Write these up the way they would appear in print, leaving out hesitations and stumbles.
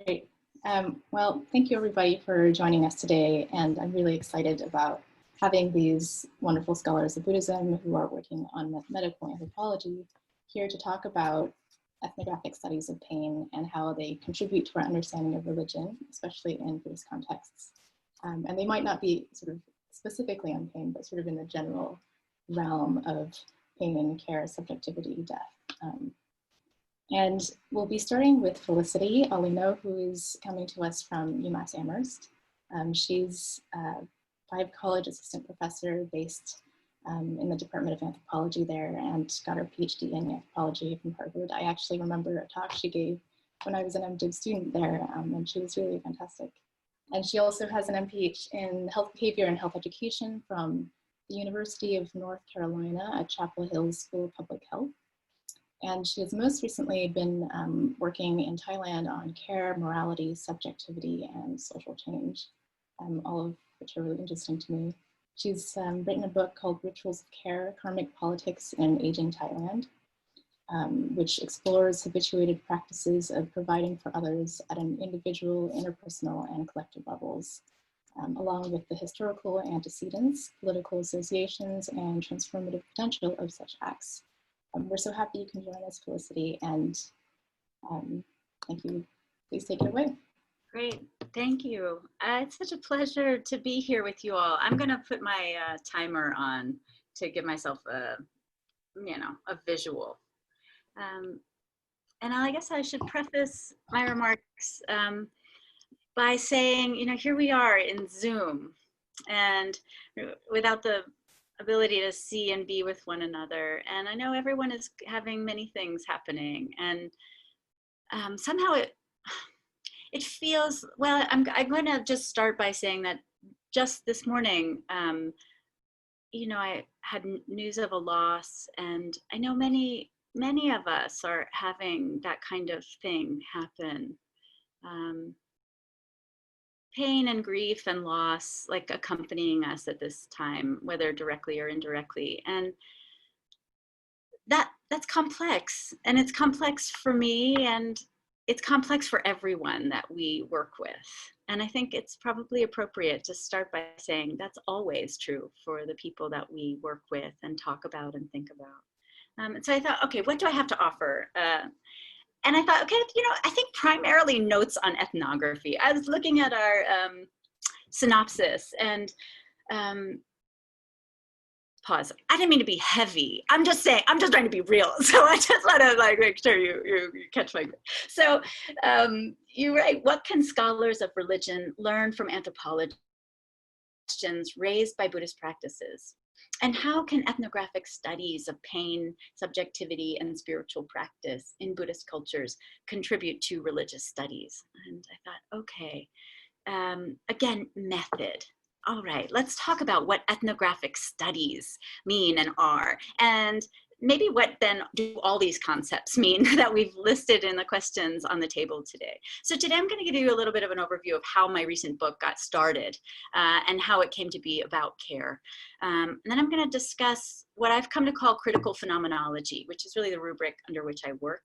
Great. Well, thank you everybody for joining us today. And I'm really excited about having these wonderful scholars of Buddhism who are working on mathematical anthropology here to talk about ethnographic studies of pain and how they contribute to our understanding of religion, especially in Buddhist contexts. And they might not be sort of specifically on pain, but sort of in the general realm of pain, care, subjectivity, death. And we'll be starting with Felicity Alino, who is coming to us from UMass Amherst. She's a Five College assistant professor based in the Department of Anthropology there and got her PhD in anthropology from Harvard. I actually remember a talk she gave when I was an MDiv student there, and she was really fantastic. And she also has an MPH in health behavior and health education from the University of North Carolina at Chapel Hill School of Public Health. And she has most recently been working in Thailand on care, morality, subjectivity, and social change, all of which are really interesting to me. She's written a book called Rituals of Care, Karmic Politics in Aging Thailand, which explores habituated practices of providing for others at an individual, interpersonal, and collective levels, along with the historical antecedents, political associations, and transformative potential of such acts. We're so happy you can join us, Felicity, and thank you. Please take it away. Great, thank you. It's such a pleasure to be here with you all. I'm gonna put my timer on to give myself a visual. And I guess I should preface my remarks by saying, here we are in Zoom, and without the ability to see and be with one another. And I know everyone is having many things happening, and somehow it feels, well, I'm going to just start by saying that just this morning, I had news of a loss, and I know many of us are having that kind of thing happen. Pain and grief and loss like accompanying us at this time, whether directly or indirectly. And that's complex, and it's complex for me, and it's complex for everyone that we work with. And I think it's probably appropriate to start by saying that's always true for the people that we work with and talk about and think about. And so I thought, okay, what do I have to offer? And I thought, okay, I think primarily notes on ethnography. I was looking at our synopsis and pause. I didn't mean to be heavy. I'm just saying, I'm just trying to be real. So I just want to make sure you catch my. So you write, what can scholars of religion learn from anthropology questions raised by Buddhist practices? And how can ethnographic studies of pain, subjectivity, and spiritual practice in Buddhist cultures contribute to religious studies? And I thought, okay, again, method. All right, let's talk about what ethnographic studies mean and are, and maybe what then do all these concepts mean that we've listed in the questions on the table today. So today I'm going to give you a little bit of an overview of how my recent book got started and how it came to be about care. And then I'm going to discuss what I've come to call critical phenomenology, which is really the rubric under which I work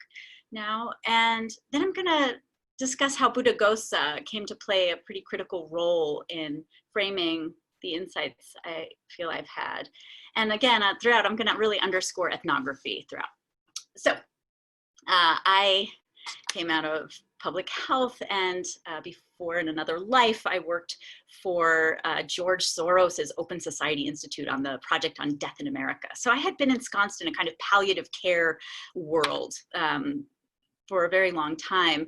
now. And then I'm going to discuss how Buddhaghosa came to play a pretty critical role in framing the insights I feel I've had. And again, throughout, I'm gonna really underscore ethnography throughout. So I came out of public health, and before in another life, I worked for George Soros's Open Society Institute on the project on death in America. So I had been ensconced in a kind of palliative care world for a very long time.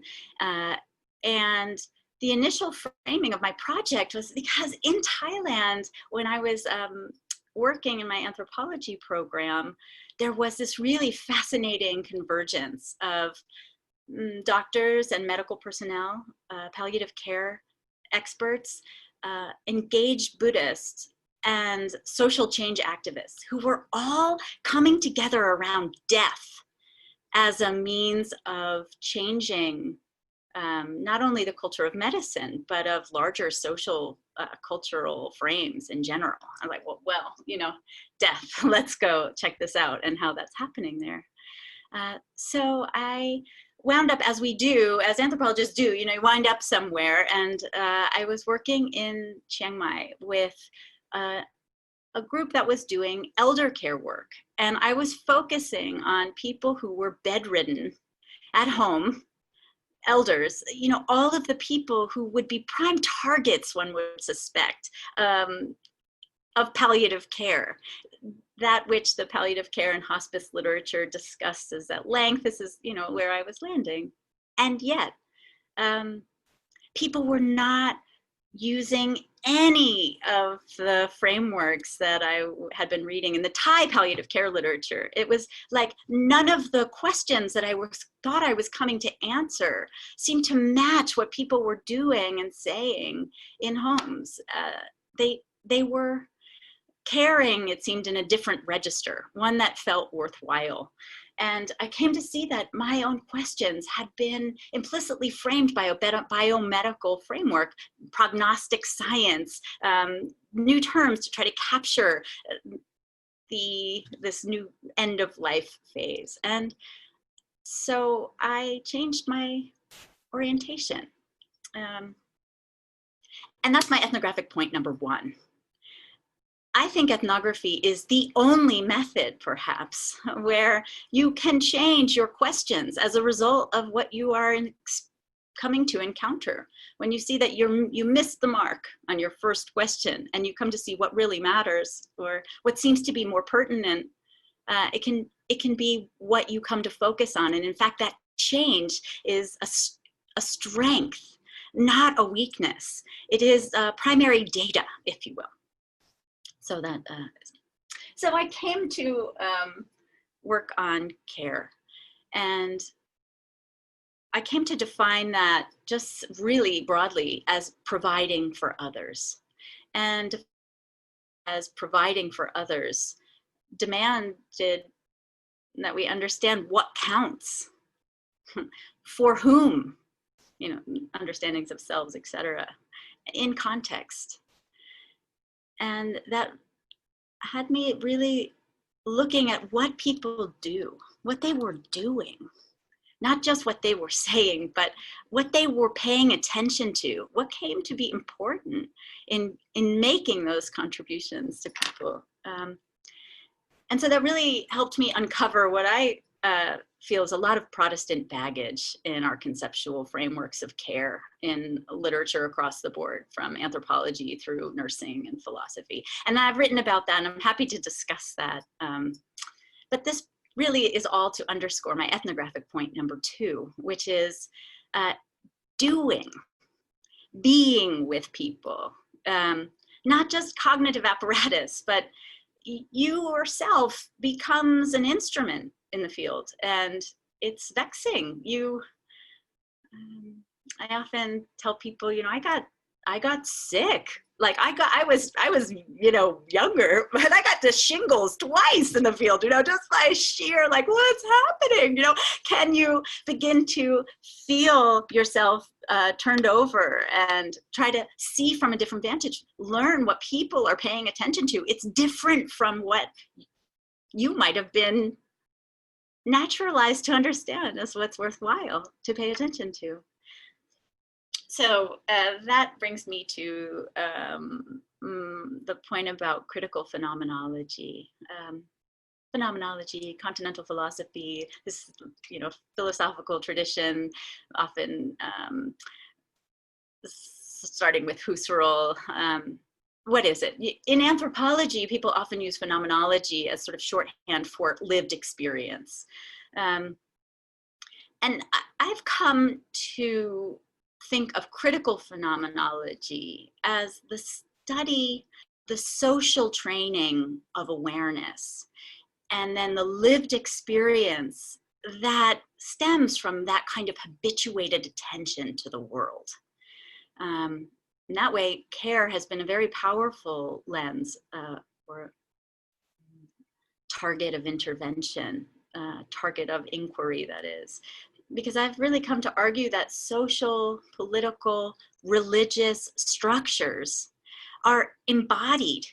And the initial framing of my project was because in Thailand, when I was working in my anthropology program, there was this really fascinating convergence of doctors and medical personnel, palliative care experts, engaged Buddhists, and social change activists who were all coming together around death as a means of changing not only the culture of medicine, but of larger social, cultural frames in general. I'm like, well, death, let's go check this out and how that's happening there. So I wound up, as we do, as anthropologists do, you know, you wind up somewhere. And I was working in Chiang Mai with a group that was doing elder care work. And I was focusing on people who were bedridden at home, elders, you know, all of the people who would be prime targets, one would suspect, of palliative care, that which the palliative care and hospice literature discusses at length. This is, you know, where I was landing. And yet, people were not using any of the frameworks that I had been reading in the Thai palliative care literature. It was like none of the questions that I thought I was coming to answer seemed to match what people were doing and saying in homes. They were caring, it seemed, in a different register, one that felt worthwhile. And I came to see that my own questions had been implicitly framed by a biomedical framework, prognostic science, new terms to try to capture this new end of life phase. And so I changed my orientation. And that's my ethnographic point number one. I think ethnography is the only method, perhaps, where you can change your questions as a result of what you are coming to encounter. When you see that you missed the mark on your first question and you come to see what really matters or what seems to be more pertinent, it can be what you come to focus on. And in fact, that change is a strength, not a weakness. It is primary data, if you will. So I came to work on care, and I came to define that just really broadly as providing for others. And as providing for others demanded that we understand what counts, for whom, you know, understandings of selves, etc., in context. And that had me really looking at what people do, what they were doing, not just what they were saying, but what they were paying attention to, what came to be important in making those contributions to people. And so that really helped me uncover what I feel is a lot of Protestant baggage in our conceptual frameworks of care in literature across the board, from anthropology through nursing and philosophy. And I've written about that, and I'm happy to discuss that. But this really is all to underscore my ethnographic point number two, which is being with people, not just cognitive apparatus, but you yourself becomes an instrument in the field, and it's vexing. I often tell people, you know, I got sick. Like I was, you know, younger, but I got the shingles twice in the field, you know, just by sheer, like, what's happening? You know, can you begin to feel yourself turned over and try to see from a different vantage, learn what people are paying attention to? It's different from what you might have been naturalized to understand as what's worthwhile to pay attention to. So that brings me to the point about critical phenomenology. Phenomenology, continental philosophy, this, you know, philosophical tradition, often starting with Husserl. What is it? In anthropology, people often use phenomenology as sort of shorthand for lived experience. And I've come to think of critical phenomenology as the study, the social training of awareness, and then the lived experience that stems from that kind of habituated attention to the world. In that way, care has been a very powerful lens or target of intervention, target of inquiry, that is. Because I've really come to argue that social, political, religious structures are embodied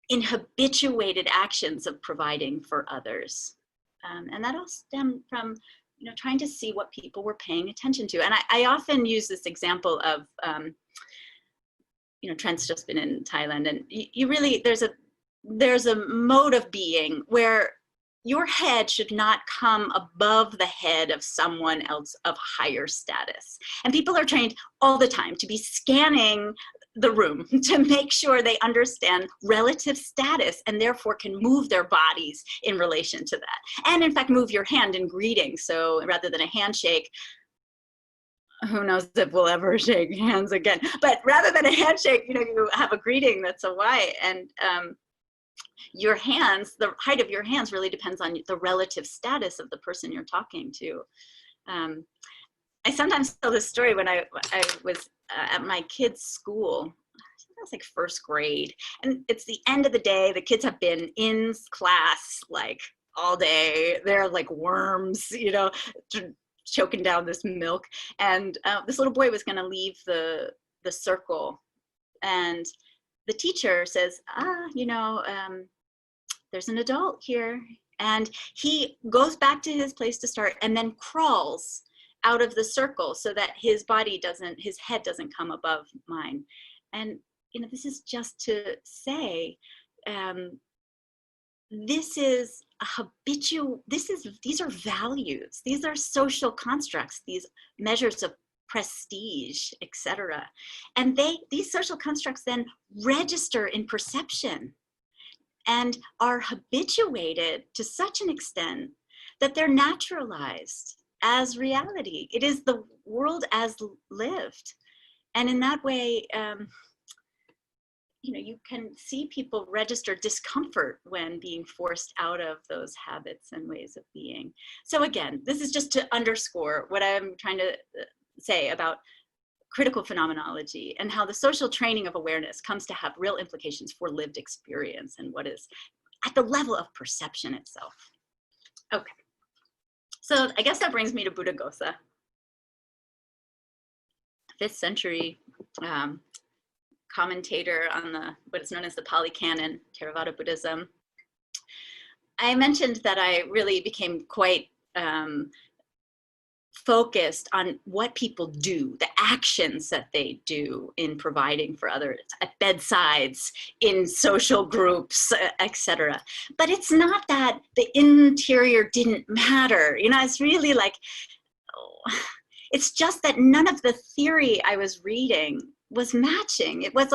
in habituated actions of providing for others. And that all stemmed from trying to see what people were paying attention to. And I often use this example of, Trent's just been in Thailand, and you really, there's a mode of being where your head should not come above the head of someone else of higher status. And people are trained all the time to be scanning the room to make sure they understand relative status and therefore can move their bodies in relation to that. And in fact, move your hand in greeting. So rather than a handshake, who knows if we'll ever shake hands again, but rather than a handshake, you have a greeting that's a Y. And your hands, the height of your hands really depends on the relative status of the person you're talking to. I sometimes tell this story when I was at my kids' school. I was like first grade, and it's the end of the day. The kids have been in class like all day. They're like worms, choking down this milk. And this little boy was going to leave the circle, and the teacher says, there's an adult here. And he goes back to his place to start and then crawls out of the circle so that his head doesn't come above mine. And, this is just to say, these are values. These are social constructs, these measures of prestige, etc. And these social constructs then register in perception and are habituated to such an extent that they're naturalized as reality. It is the world as lived. And in that way, you can see people register discomfort when being forced out of those habits and ways of being. So again, this is just to underscore what I'm trying to say about critical phenomenology and how the social training of awareness comes to have real implications for lived experience and what is at the level of perception itself. Okay, so I guess that brings me to Buddhaghosa, 5th century commentator on what is known as the Pali Canon, Theravada Buddhism. I mentioned that I really became quite focused on what people do, the actions that they do in providing for others, at bedsides, in social groups, etc. But it's not that the interior didn't matter. It's really like, it's just that none of the theory I was reading was matching. It was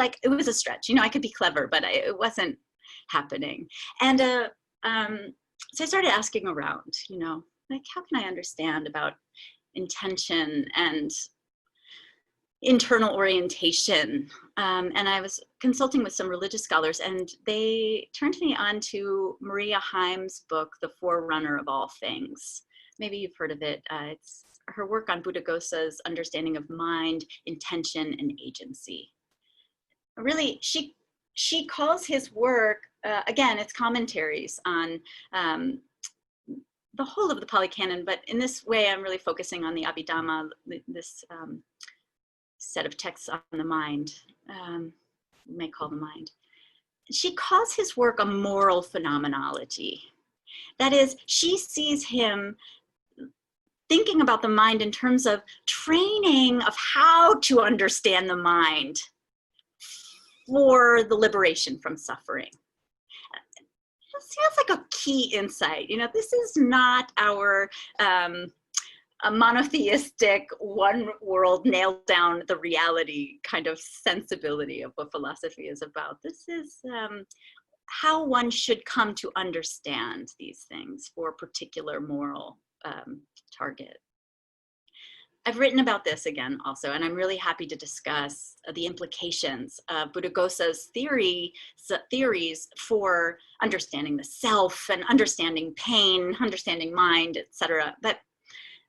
a stretch. I could be clever, but it wasn't happening. And so I started asking around, how can I understand about intention and internal orientation? And I was consulting with some religious scholars, and they turned me on to Maria Heim's book, The Forerunner of All Things. Maybe you've heard of it. It's her work on Buddhaghosa's understanding of mind, intention, and agency. Really, she calls his work, again, it's commentaries on the whole of the Pali Canon, but in this way, I'm really focusing on the Abhidhamma, this set of texts on the mind, we may call the mind. She calls his work a moral phenomenology. That is, she sees him thinking about the mind in terms of training of how to understand the mind for the liberation from suffering. It sounds like a key insight. This is not our a monotheistic, one world, nailed down the reality kind of sensibility of what philosophy is about. This is how one should come to understand these things for a particular moral target. I've written about this again also, and I'm really happy to discuss the implications of Buddhaghosa's theories for understanding the self and understanding pain, understanding mind, etc. But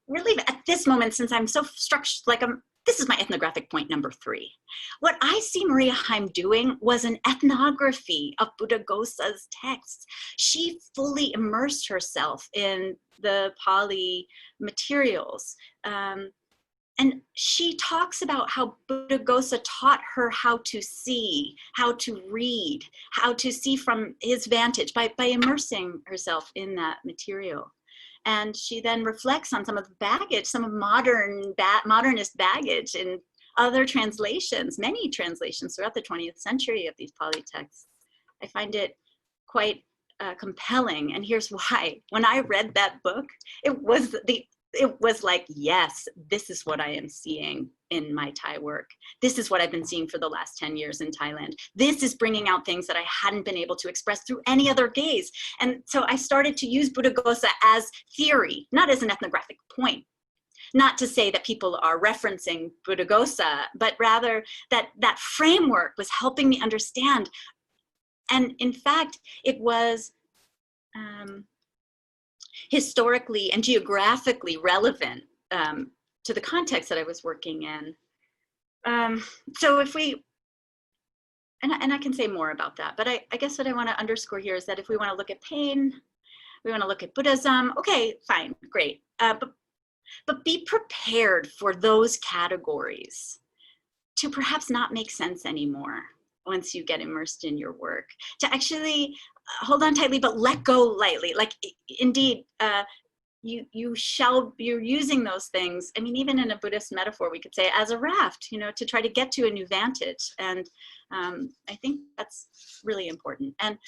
really at this moment, since I'm so structured, this is my ethnographic point number 3. What I see Maria Heim doing was an ethnography of Buddhaghosa's texts. She fully immersed herself in the Pali materials. And she talks about how Buddhaghosa taught her how to see, how to read, how to see from his vantage by immersing herself in that material. And she then reflects on some of the baggage, some of modernist baggage in other translations, many translations throughout the 20th century of these Pali texts. I find it quite compelling, and here's why. When I read that book, it was like, yes, this is what I am seeing in my Thai work. This is what I've been seeing for the last 10 years in Thailand. This is bringing out things that I hadn't been able to express through any other gaze. And so I started to use Buddhaghosa as theory, not as an ethnographic point. Not to say that people are referencing Buddhaghosa, but rather that that framework was helping me understand. And in fact, it was historically and geographically relevant to the context that I was working in. So if we, and I can say more about that, but I guess what I want to underscore here is that if we want to look at pain, we want to look at Buddhism, okay, fine, great. But be prepared for those categories to perhaps not make sense anymore once you get immersed in your work, to actually hold on tightly, but let go lightly. Like indeed, you're using those things. I mean, even in a Buddhist metaphor, we could say as a raft, you know, to try to get to a new vantage. And I think that's really important. And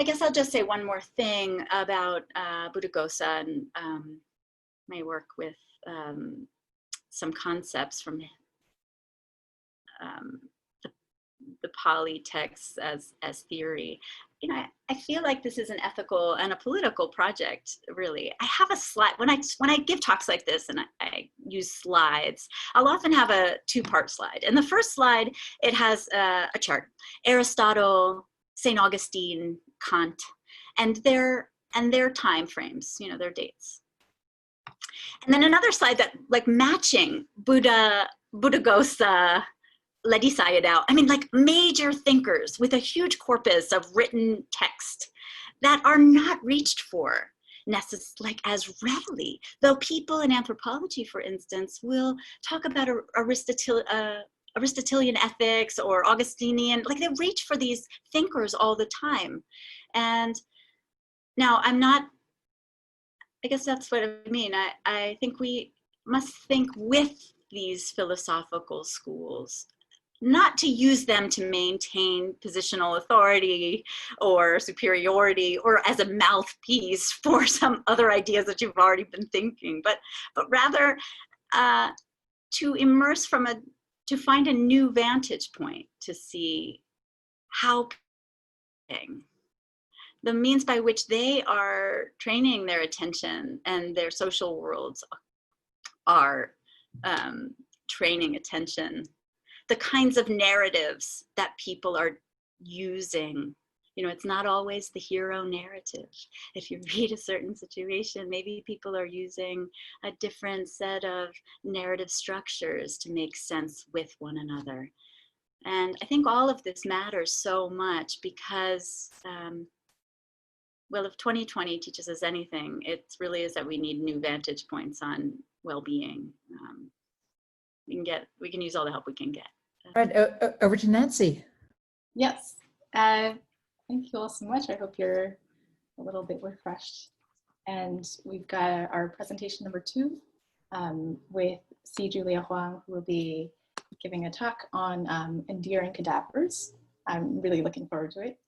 I guess I'll just say one more thing about Buddhaghosa and my work with some concepts from the Pali texts as theory. You know, I feel like this is an ethical and a political project, really. I have a slide, when I give talks like this and I use slides, I'll often have a two-part slide. And the first slide, it has a chart. Aristotle, St. Augustine, Kant, and their time frames, you know, their dates. And then another slide that like matching Buddhaghosa, Ledi Sayadaw, I mean, like major thinkers with a huge corpus of written text that are not reached for like as readily, though people in anthropology, for instance, will talk about Aristotelian ethics or Augustinian, like they reach for these thinkers all the time. And now I guess that's what I mean. I think we must think with these philosophical schools, not to use them to maintain positional authority or superiority or as a mouthpiece for some other ideas that you've already been thinking, but rather to immerse to find a new vantage point to see how the means by which they are training their attention and their social worlds are training attention. The kinds of narratives that people are using. You know, it's not always the hero narrative. If you read a certain situation, maybe people are using a different set of narrative structures to make sense with one another. And I think all of this matters so much because, well, if 2020 teaches us anything, it really is that we need new vantage points on well-being. We can use all the help we can get. All right, over to Nancy. Yes, thank you all so much. I hope you're a little bit refreshed. And we've got our presentation number 2 with C. Julia Huang, who will be giving a talk on endearing cadavers. I'm really looking forward to it.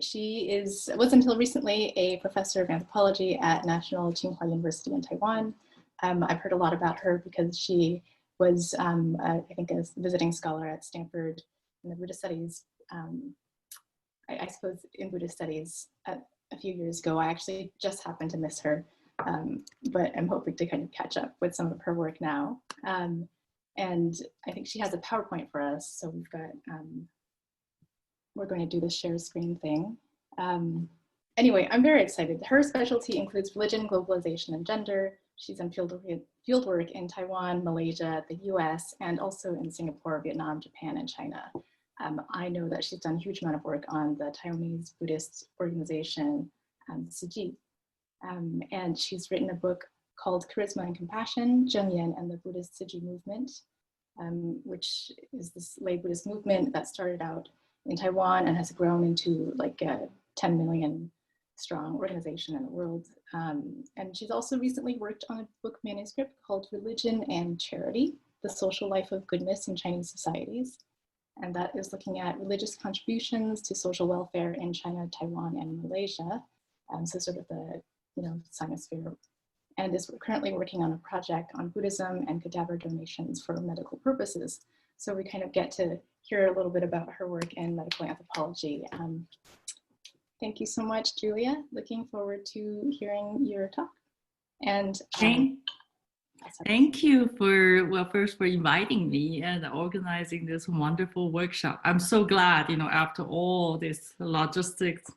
She was until recently a professor of anthropology at National Tsinghua University in Taiwan. I've heard a lot about her because she was, I think, a visiting scholar at Stanford in the Buddhist Studies. I suppose in Buddhist Studies a few years ago. I actually just happened to miss her, but I'm hoping to kind of catch up with some of her work now. And I think she has a PowerPoint for us, so we've got, we're going to do the share screen thing. Anyway, I'm very excited. Her specialty includes religion, globalization, and gender. She's done fieldwork in Taiwan, Malaysia, the US, and also in Singapore, Vietnam, Japan, and China. I know that she's done a huge amount of work on the Taiwanese Buddhist organization, Tzu, and she's written a book called Charisma and Compassion, Zhengyan and the Buddhist Tzu Movement, which is this lay Buddhist movement that started out in Taiwan and has grown into like 10 million strong organization in the world. And she's also recently worked on a book manuscript called Religion and Charity, The Social Life of Goodness in Chinese Societies. And that is looking at religious contributions to social welfare in China, Taiwan, and Malaysia. So sort of the, Sinosphere, and is currently working on a project on Buddhism and cadaver donations for medical purposes. So we kind of get to hear a little bit about her work in medical anthropology. Thank you so much, Julia. Looking forward to hearing your talk. And thank you for, well, first for inviting me and organizing this wonderful workshop. I'm so glad, after all this logistics,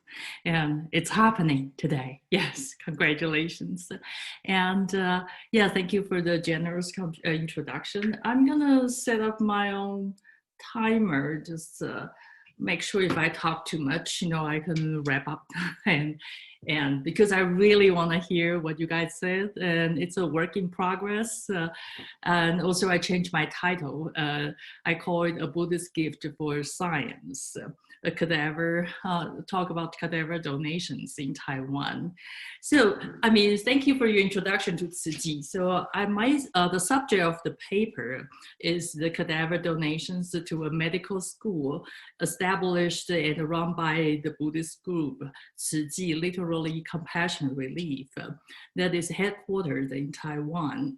and it's happening today. Yes, congratulations. And yeah, thank you for the generous introduction. I'm gonna set up my own timer, just make sure if I talk too much, I can wrap up. And because I really want to hear what you guys said, and it's a work in progress. And also I changed my title. I call it A Buddhist Gift for Science, a cadaver, talk about cadaver donations in Taiwan. So, thank you for your introduction to Tzu Chi. So the subject of the paper is the cadaver donations to a medical school established and run by the Buddhist group, Tzu Chi, literally compassion relief, that is headquartered in Taiwan.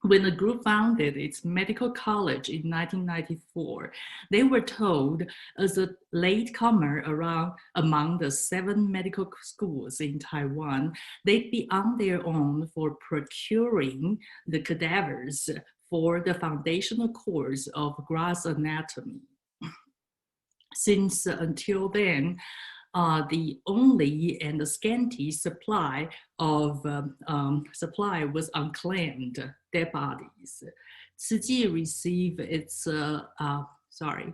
When the group founded its medical college in 1994, they were told as a latecomer among the 7 medical schools in Taiwan, they'd be on their own for procuring the cadavers for the foundational course of grass anatomy. Since until then, the only and the scanty supply was unclaimed dead bodies. Tzu Chi received its Tzu Chi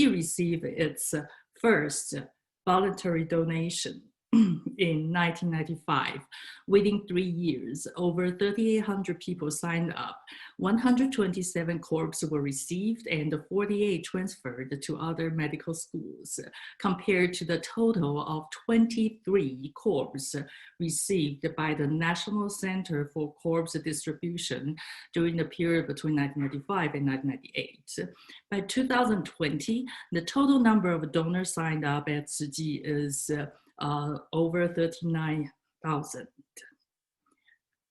received its first voluntary donation in 1995. Within 3 years, over 3,800 people signed up. 127 corpses were received and 48 transferred to other medical schools, compared to the total of 23 corpses received by the National Center for Corpse Distribution during the period between 1995 and 1998. By 2020, the total number of donors signed up at Tzu Chi is over 39,000.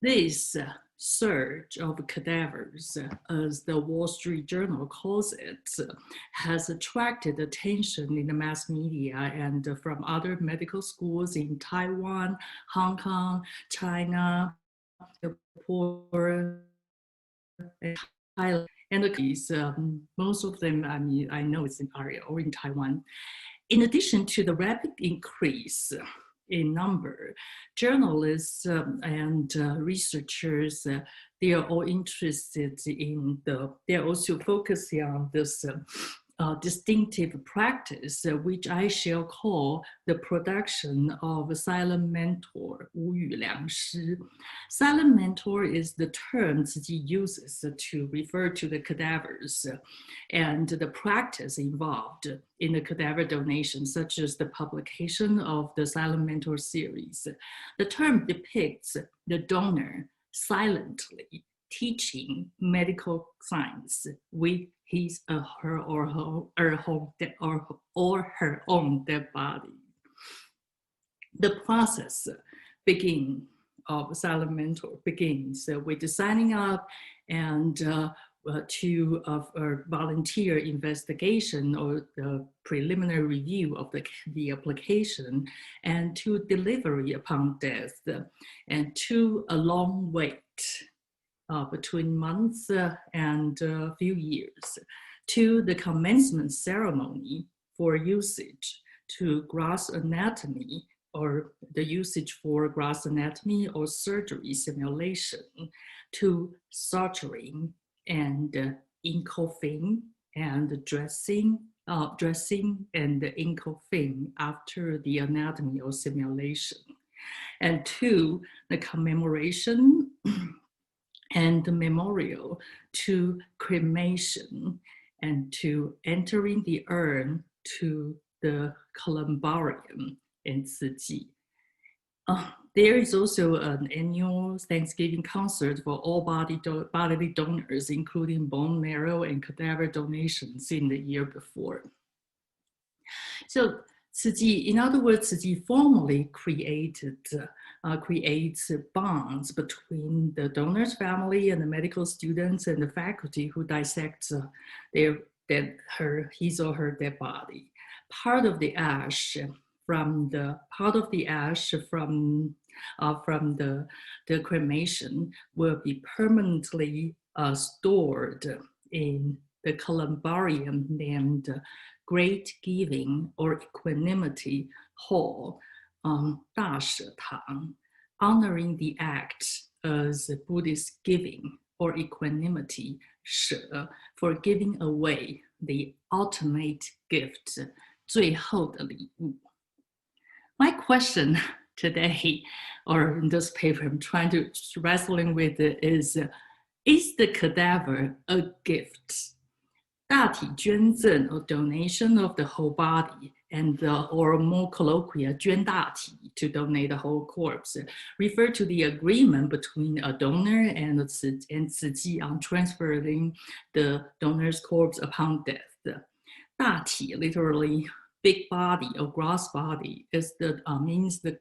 This surge of cadavers, as the Wall Street Journal calls it, has attracted attention in the mass media and from other medical schools in Taiwan, Hong Kong, China, Singapore, and Thailand. And most of them, I know it's in Aria or in Taiwan. In addition to the rapid increase in number, journalists and researchers, they are all interested in they're also focusing on this distinctive practice, which I shall call the production of a silent mentor, 无语良师. Silent mentor is the term Tzu Chi uses to refer to the cadavers and the practice involved in the cadaver donation, such as the publication of the silent mentor series. The term depicts the donor silently teaching medical science with his her own dead body. The process of silent mentor begins with the signing up and to volunteer investigation or the preliminary review of the application, and to delivery upon death, and to a long wait between months and a few years, to the commencement ceremony for usage to grass anatomy, or the usage for grass anatomy or surgery simulation, to suturing and engulfing and dressing and engulfing after the anatomy or simulation, and to the commemoration and the memorial, to cremation, and to entering the urn to the columbarium and Tzu Ji. There is also an annual Thanksgiving concert for all bodily donors, including bone marrow and cadaver donations in the year before. So Tzu Ji, in other words, Tzu Ji formally creates bonds between the donor's family and the medical students and the faculty who dissect his or her dead body. Part of the ash from the cremation will be permanently stored in the columbarium named Great Giving or Equanimity Hall, 大舍堂, honoring the act as Buddhist giving or equanimity, 舍, for giving away the ultimate gift, 最后的礼物. My question today, or in this paper I'm trying to wrestling with is the cadaver a gift? 大体捐赠 or donation of the whole body, and or more colloquial, 捐大体 to donate the whole corpse, refer to the agreement between a donor and Tzu Ji on transferring the donor's corpse upon death. 大体, literally big body or gross body, means the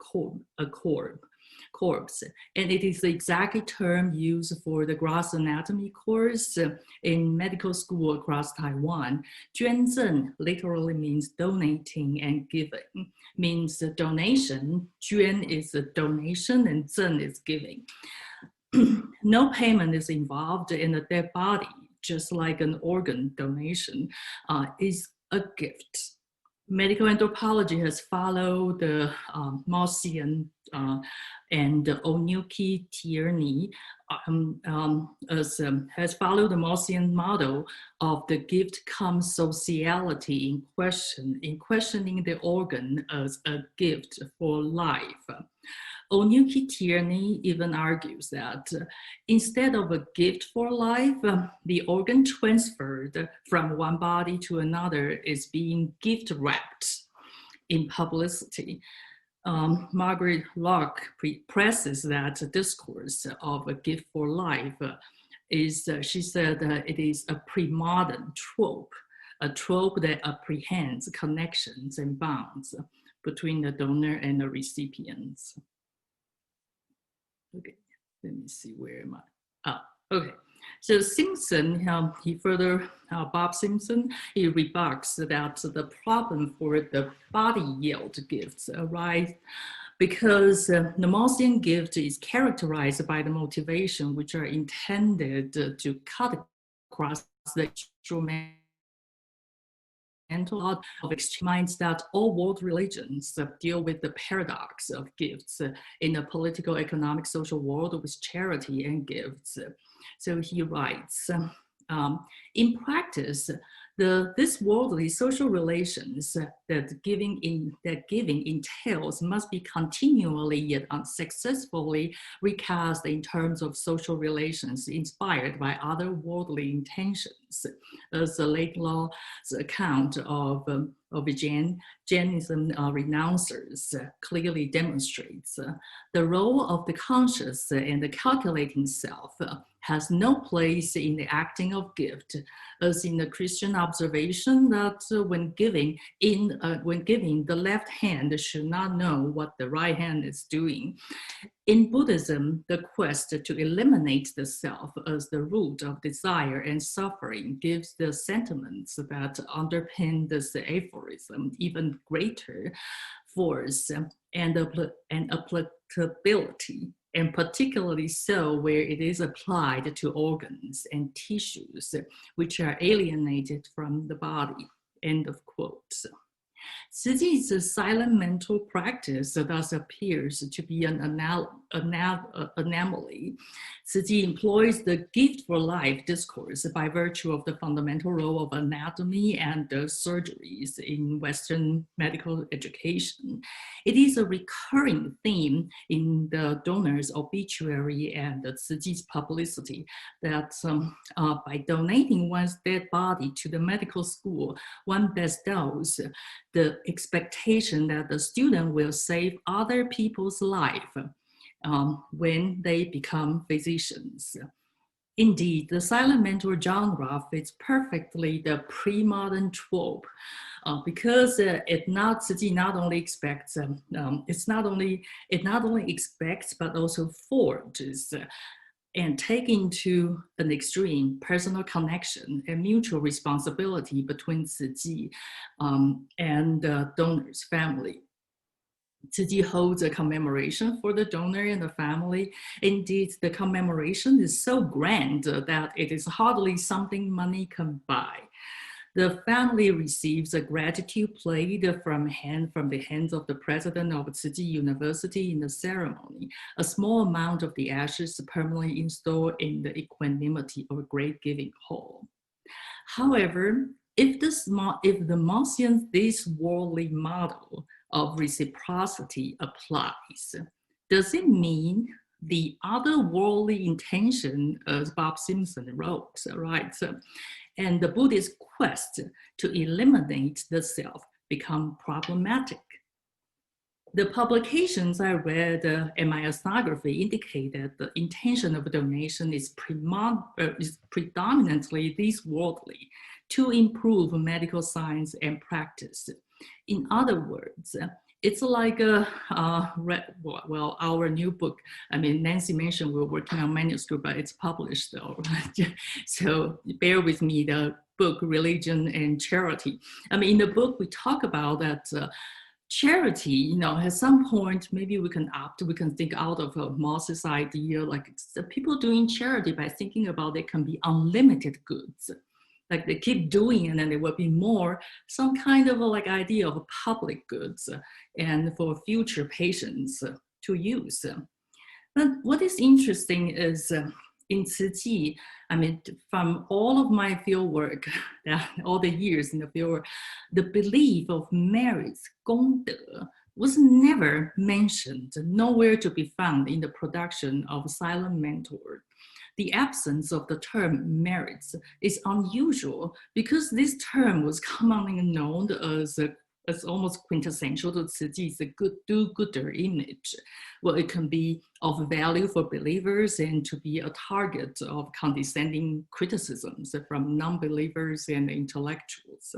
corpse, and it is the exact term used for the gross anatomy course in medical school across Taiwan. 捐赠 literally means donating and giving, means donation. 捐 is a donation and 赠 is giving. No payment is involved in a dead body, just like an organ donation is a gift. Medical anthropology has followed the Maussian and Onyuki Tierney has followed the Maussian model of the gift comes sociality in questioning the organ as a gift for life. Onyuki Tierney even argues that instead of a gift for life, the organ transferred from one body to another is being gift wrapped in publicity. Margaret Locke presses that discourse of a gift for life is, she said, it is a pre-modern trope, a trope that apprehends connections and bonds between the donor and the recipients. Okay, let me see, where am I? Okay. So Simpson, Bob Simpson, he remarks that the problem for the body yield gifts arise because the Maussian gift is characterized by the motivation which are intended to cut across the instrumental of exchange. Minds that all world religions deal with the paradox of gifts in a political, economic, social world with charity and gifts. So he writes, in practice, this worldly social relations that giving entails must be continually yet unsuccessfully recast in terms of social relations inspired by other worldly intentions, as the late law's account of Jainism renouncers clearly demonstrates. The role of the conscious and the calculating self has no place in the acting of gift, as in the Christian observation that when giving, the left hand should not know what the right hand is doing. In Buddhism, the quest to eliminate the self as the root of desire and suffering gives the sentiments that underpin this aphorism even greater force and applicability, and particularly so where it is applied to organs and tissues which are alienated from the body. End of quote. Tzu Ji's silent mental practice thus appears to be an anomaly. Tzu Ji employs the gift for life discourse by virtue of the fundamental role of anatomy and surgeries in Western medical education. It is a recurring theme in the donor's obituary and Tzu Ji's publicity that by donating one's dead body to the medical school, one bestows the expectation that the student will save other people's life when they become physicians. Indeed, the silent mentor genre fits perfectly the pre-modern trope because it not only expects it not only expects but also forges and take into an extreme personal connection and mutual responsibility between Tzu Chi and the donor's family. Tzu Chi holds a commemoration for the donor and the family. Indeed, the commemoration is so grand that it is hardly something money can buy. The family receives a gratitude plate from the hands of the president of Tzu Chi University in the ceremony. A small amount of the ashes permanently installed in the equanimity or great giving hall. However, if the Mossian this worldly model of reciprocity applies, does it mean the otherworldly intention, as Bob Simpson wrote, right? And the Buddhist quest to eliminate the self become problematic? The publications I read in my ethnography indicate that the intention of donation is predominantly this worldly, to improve medical science and practice. In other words, it's like our new book. I mean, Nancy mentioned we're working on manuscript, but it's published though. So bear with me, the book, Religion and Charity. I mean, in the book, we talk about that charity, at some point, maybe we can think out of a Moss's idea, like people doing charity by thinking about it can be unlimited goods. Like they keep doing it and then there will be more, some kind of idea of public goods and for future patients to use. But what is interesting is in Tzu Chi, I mean, from all of my field work, all the years in the field work, the belief of merits, 功德, was never mentioned, nowhere to be found in the production of Silent Mentor. The absence of the term merits is unusual because this term was commonly known as almost quintessential to Tzu Chi's do-gooder image. Well, it can be of value for believers and to be a target of condescending criticisms from non-believers and intellectuals.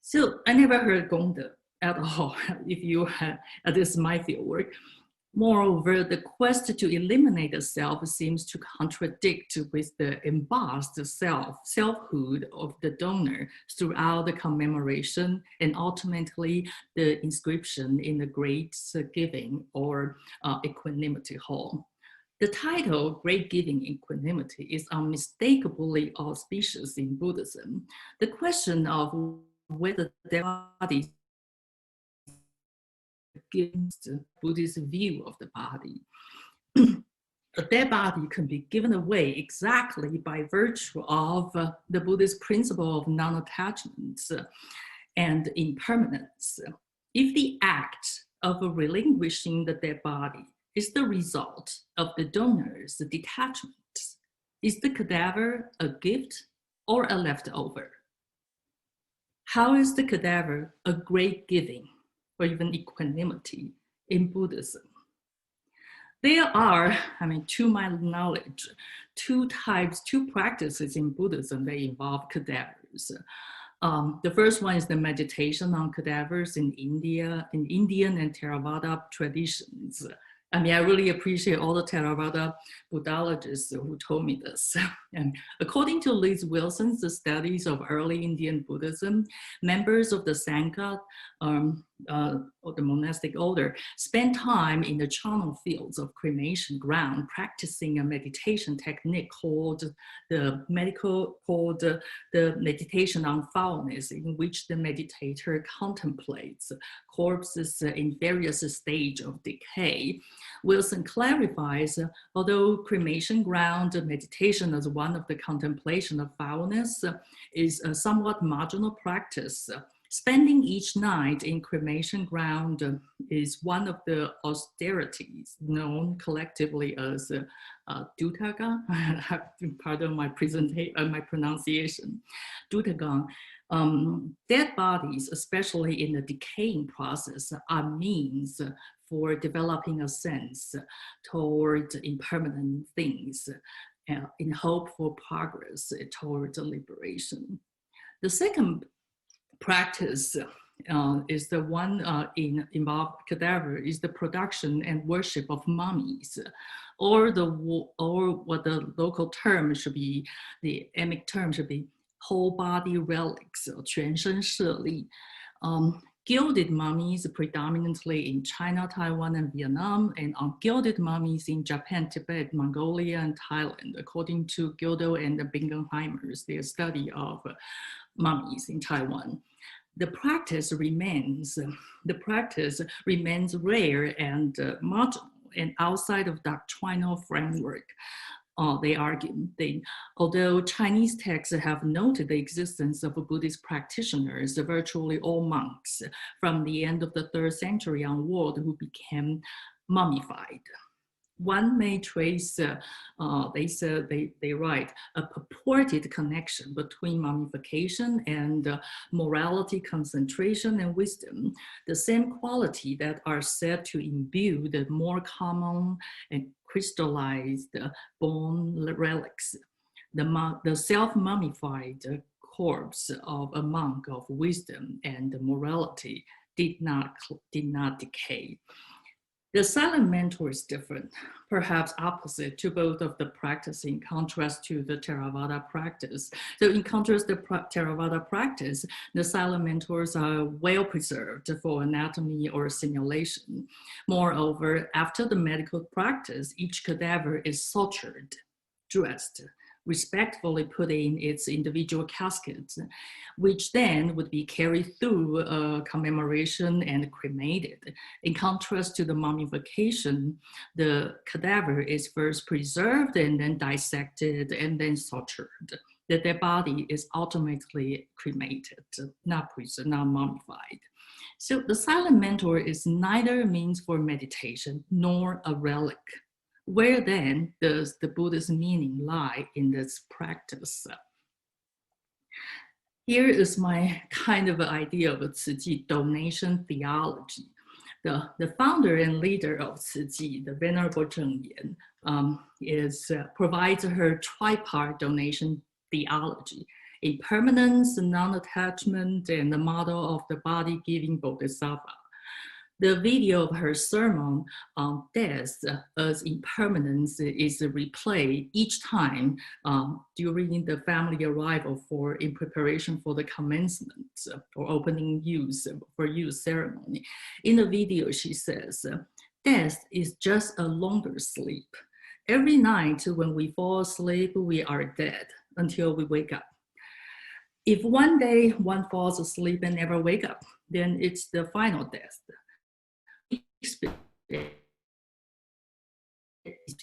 So I never heard 功德 at all, if you had, this is my field work. Moreover, the quest to eliminate the self seems to contradict with the embossed selfhood of the donor throughout the commemoration and ultimately the inscription in the Great Giving or Equanimity Hall. The title, Great Giving Equanimity, is unmistakably auspicious in Buddhism. The question of whether the body against the Buddhist view of the body. A dead body can be given away exactly by virtue of the Buddhist principle of non-attachment and impermanence. If the act of relinquishing the dead body is the result of the donor's detachment, is the cadaver a gift or a leftover? How is the cadaver a great giving or even equanimity in Buddhism? There are, to my knowledge, two practices in Buddhism that involve cadavers. The first one is the meditation on cadavers in Indian and Theravada traditions. I really appreciate all the Theravada Buddhologists who told me this. And according to Liz Wilson's studies of early Indian Buddhism, members of the Sangha, or the monastic order, spend time in the charnel fields of cremation ground practicing a meditation technique called the meditation on foulness, in which the meditator contemplates corpses in various stages of decay. Wilson clarifies, although cremation ground meditation as one of the contemplation of foulness is a somewhat marginal practice, Spending each night in cremation ground is one of the austerities known collectively as Dutaga. Pardon my pronunciation. Dutagang. Dead bodies, especially in the decaying process, are means for developing a sense toward impermanent things in hope for progress toward liberation. The second practice is the one involved Cadaver, is the production and worship of mummies, or what the local term should be, the emic term should be whole body relics, 全身舍利. Gilded mummies predominantly in China, Taiwan, and Vietnam, and ungilded mummies in Japan, Tibet, Mongolia, and Thailand, according to Gildo and Bingenheimer's, their study of mummies in Taiwan. The practice remains rare and marginal and outside of doctrinal framework. They argue that although Chinese texts have noted the existence of Buddhist practitioners, virtually all monks from the end of the 3rd century onward who became mummified. One may trace, they write, a purported connection between mummification and morality, concentration, and wisdom, the same quality that are said to imbue the more common and crystallized bone relics. The self-mummified corpse of a monk of wisdom and morality did not decay. The silent mentor is different, perhaps opposite to both of the practice in contrast to the Theravada practice. So in contrast to the Theravada practice, the silent mentors are well preserved for anatomy or simulation. Moreover, after the medical practice, each cadaver is sutured, dressed, respectfully put in its individual caskets, which then would be carried through a commemoration and cremated. In contrast to the mummification, the cadaver is first preserved and then dissected and then sutured. The dead body is ultimately cremated, not preserved, not mummified. So the silent mentor is neither a means for meditation nor a relic. Where then does the Buddhist meaning lie in this practice? Here is my kind of idea of Ciji, donation theology. The founder and leader of Ciji, the Venerable Zheng Yan, provides her tripart donation theology: impermanence, non-attachment, and the model of the body-giving bodhisattva. The video of her sermon on death as impermanence is replayed each time during the family arrival in preparation for the commencement or opening use ceremony. In the video, she says, "Death is just a longer sleep. Every night when we fall asleep, we are dead until we wake up. If one day one falls asleep and never wake up, then it's the final death.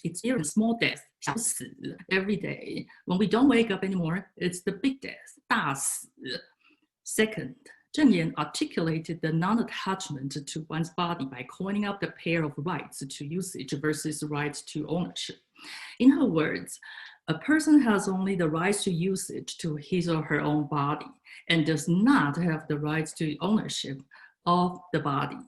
Experience small death, 小死, every day. When we don't wake up anymore, it's the big death, 大死. Second, Zheng Yan articulated the non-attachment to one's body by coining up the pair of rights to usage versus rights to ownership. In her words, a person has only the rights to usage to his or her own body and does not have the rights to ownership of the body.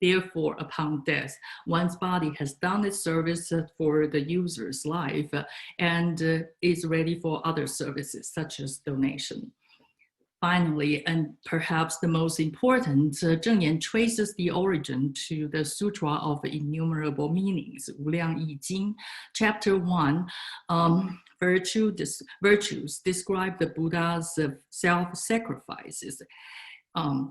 Therefore, upon death, one's body has done its service for the user's life and is ready for other services such as donation. Finally, and perhaps the most important, Zheng Yan traces the origin to the Sutra of Innumerable Meanings, Wuliang Yi Jing, Chapter 1. Virtues describe the Buddha's self-sacrifices.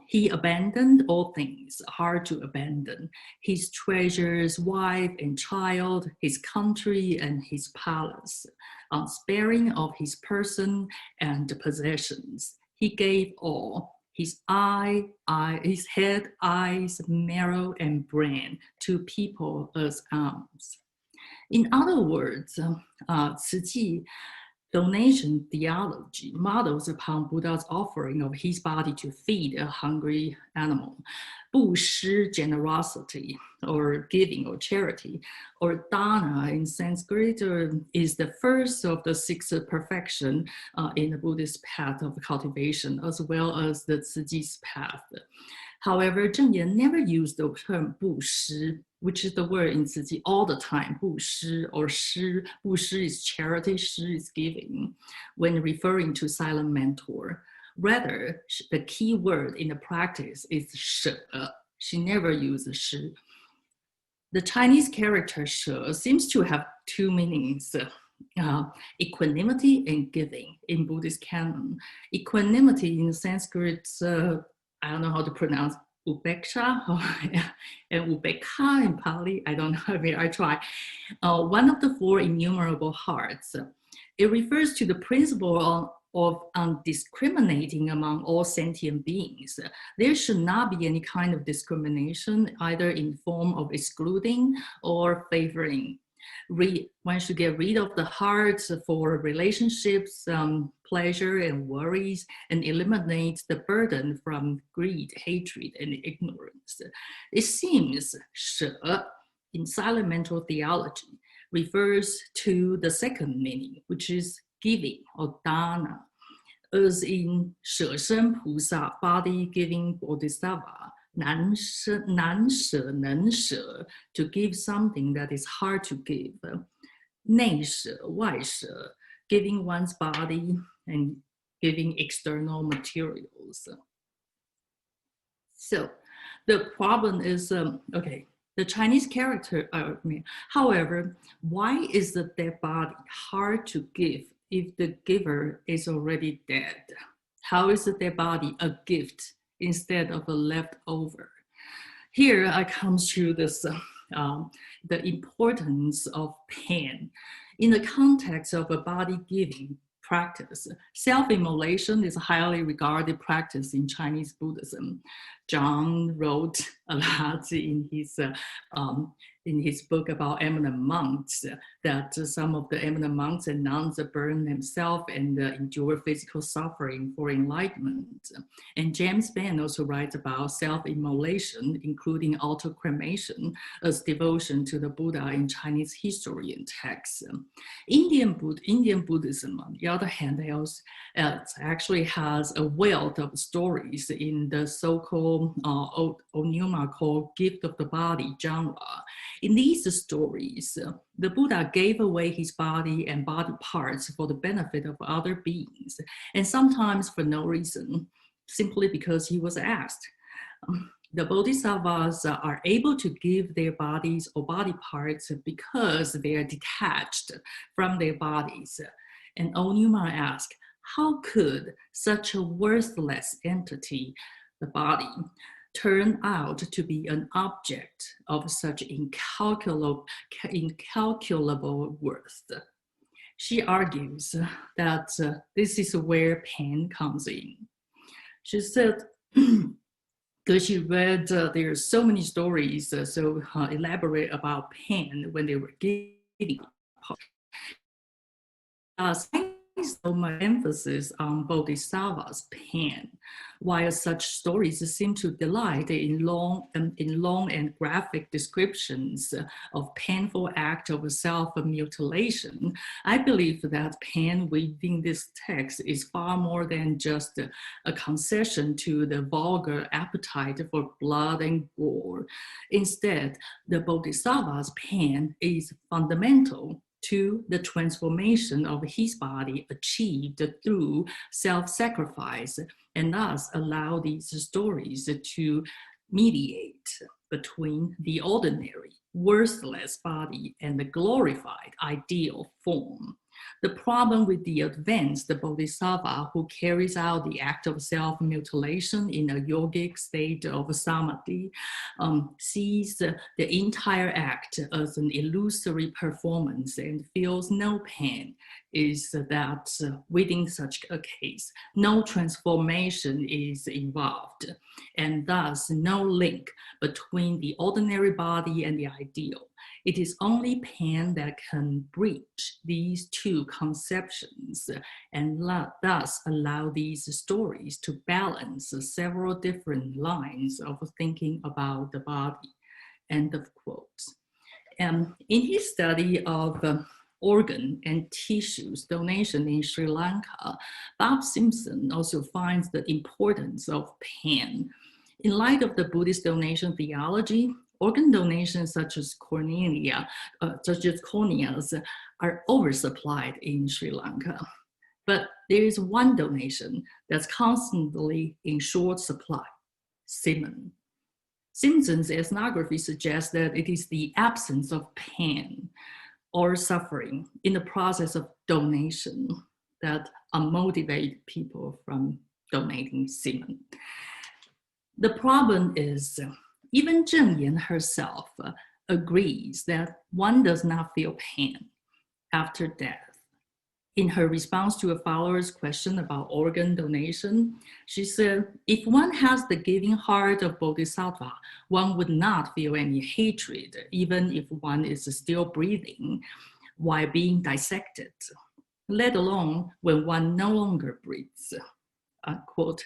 He abandoned all things hard to abandon: his treasures, wife and child, his country and his palace, unsparing of his person and possessions. He gave all, his head, eyes, marrow, and brain to people as alms. In other words, Ciji Donation theology models upon Buddha's offering of his body to feed a hungry animal. 布施 generosity or giving or charity, or dana in Sanskrit is the first of the 6 perfection in the Buddhist path of cultivation, as well as the Tzuji's path. However, Zheng Yan never used the term 布施, which is the word in Tzuji all the time, 布施 or 施. 布施 is charity, 施 is giving, when referring to silent mentor. Rather, the key word in the practice is 舍. She never uses 施. The Chinese character 舍 seems to have 2 meanings. Equanimity and giving in Buddhist canon. Equanimity in Sanskrit, I don't know how to pronounce upeksha and upekha in Pali. I don't know, I mean, I try. One of the 4 innumerable hearts. It refers to the principle of undiscriminating among all sentient beings. There should not be any kind of discrimination, either in form of excluding or favoring. One should get rid of the hearts for relationships, pleasure and worries, and eliminate the burden from greed, hatred, and ignorance. It seems 舍 in silent mental theology refers to the second meaning, which is giving or dana, as in 舍身菩萨 body giving bodhisattva, 难舍能舍 to give something that is hard to give, 内舍外舍 giving one's body and giving external materials. So the problem is, okay, the Chinese character, however, why is the dead body hard to give if the giver is already dead? How is the dead body a gift instead of a leftover? Here I come to this, the importance of pain. In the context of a body giving practice, self-immolation is a highly regarded practice in Chinese Buddhism. John wrote a lot in his book about eminent monks that some of the eminent monks and nuns burn themselves and endure physical suffering for enlightenment. And James Benn also writes about self-immolation, including auto-cremation, as devotion to the Buddha in Chinese history and texts. Indian Buddhism, on the other hand, actually has a wealth of stories in the so-called onuma called gift of the body genre. In these stories, the Buddha gave away his body and body parts for the benefit of other beings, and sometimes for no reason, simply because he was asked. The bodhisattvas are able to give their bodies or body parts because they are detached from their bodies. And Onuma asked, how could such a worthless entity, the body, turn out to be an object of such incalculable worth? She argues that this is where pain comes in. She said, because she read there are so many stories so elaborate about pain when they were giving. So much emphasis on bodhisattva's pain, while such stories seem to delight in long and graphic descriptions of painful acts of self-mutilation. I believe that pain within this text is far more than just a concession to the vulgar appetite for blood and gore. Instead, the bodhisattva's pain is fundamental to the transformation of his body achieved through self-sacrifice, and thus allow these stories to mediate between the ordinary, worthless body and the glorified ideal form. The problem with the advanced bodhisattva who carries out the act of self-mutilation in a yogic state of samadhi sees the entire act as an illusory performance and feels no pain, is that within such a case, no transformation is involved, and thus no link between the ordinary body and the ideal. It is only pain that can bridge these two conceptions and thus allow these stories to balance several different lines of thinking about the body. End of quote. In his study of organ and tissues donation in Sri Lanka, Bob Simpson also finds the importance of pain. In light of the Buddhist donation theology, organ donations such as corneas are oversupplied in Sri Lanka. But there is one donation that's constantly in short supply: semen. Simpson's ethnography suggests that it is the absence of pain or suffering in the process of donation that motivate people from donating semen. The problem is, even Zheng Yan herself agrees that one does not feel pain after death. In her response to a follower's question about organ donation, she said, if one has the giving heart of Bodhisattva, one would not feel any hatred, even if one is still breathing while being dissected, let alone when one no longer breathes. Quote,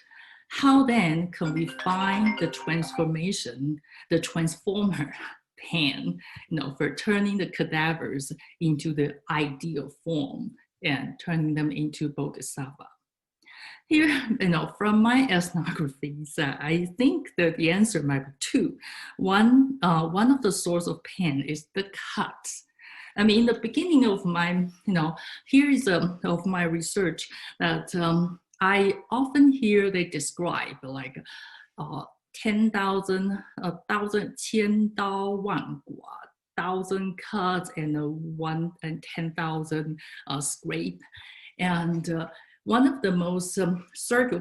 how then can we find the transformer pain, for turning the cadavers into the ideal form and turning them into bodhisattva? Here, from my ethnographies, I think that the answer might be two. One of the source of pain is the cut. I mean, in the beginning of my, here is of my research that I often hear they describe like 10,000, 1,000, 千刀万剐, 1,000 cuts and 10,000 scrape. And one of the most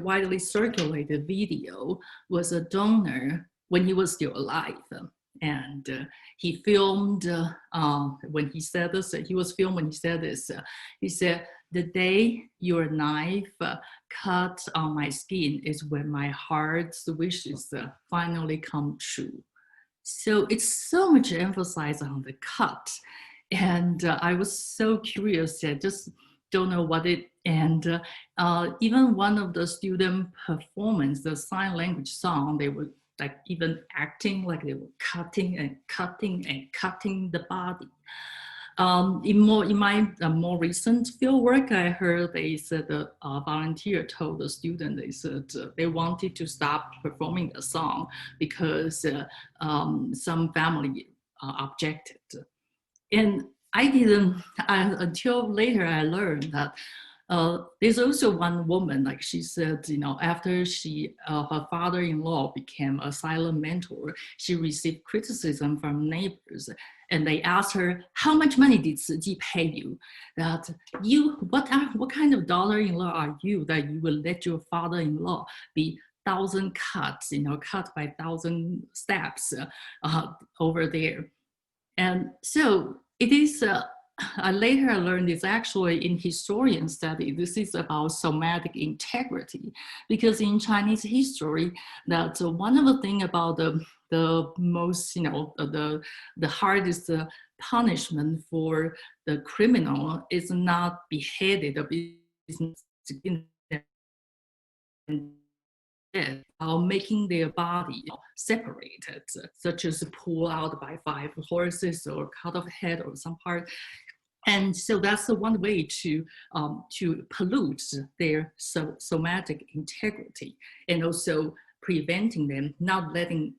widely circulated video was a donor when he was still alive. And he filmed when he said this, he said, the day your knife cut on my skin is when my heart's wishes finally come true. So it's so much emphasis on the cut. And I was so curious, I just don't know what it, and even one of the student performance, the sign language song, they were like even acting like they were cutting and cutting and cutting the body. In my more recent field work, I heard they said the volunteer told the student, they said they wanted to stop performing the song because some family objected. And I didn't, until later I learned that there's also one woman, like she said, after her father-in-law became a silent mentor, she received criticism from neighbors, and they asked her, how much money did Tzu Chi pay you? That what kind of daughter-in-law are you that you will let your father-in-law be 1,000 cuts, cut by 1,000 steps over there? And so it is, later I learned it's actually in historian study, this is about somatic integrity, because in Chinese history, that one of the things about the most, the hardest punishment for the criminal is not beheaded, making their body separated, such as pull out by 5 horses or cut off head or some part. And so that's the one way to pollute their somatic integrity, and also preventing them, not letting,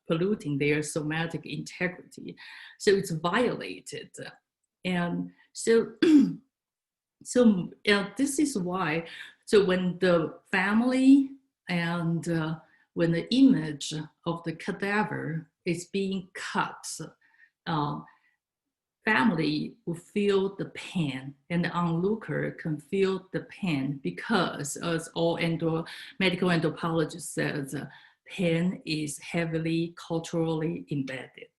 polluting their somatic integrity. So it's violated. And so, this is why, so when the family and when the image of the cadaver is being cut, family will feel the pain, and the onlooker can feel the pain, because as all medical anthropologists says, pain is heavily culturally embedded.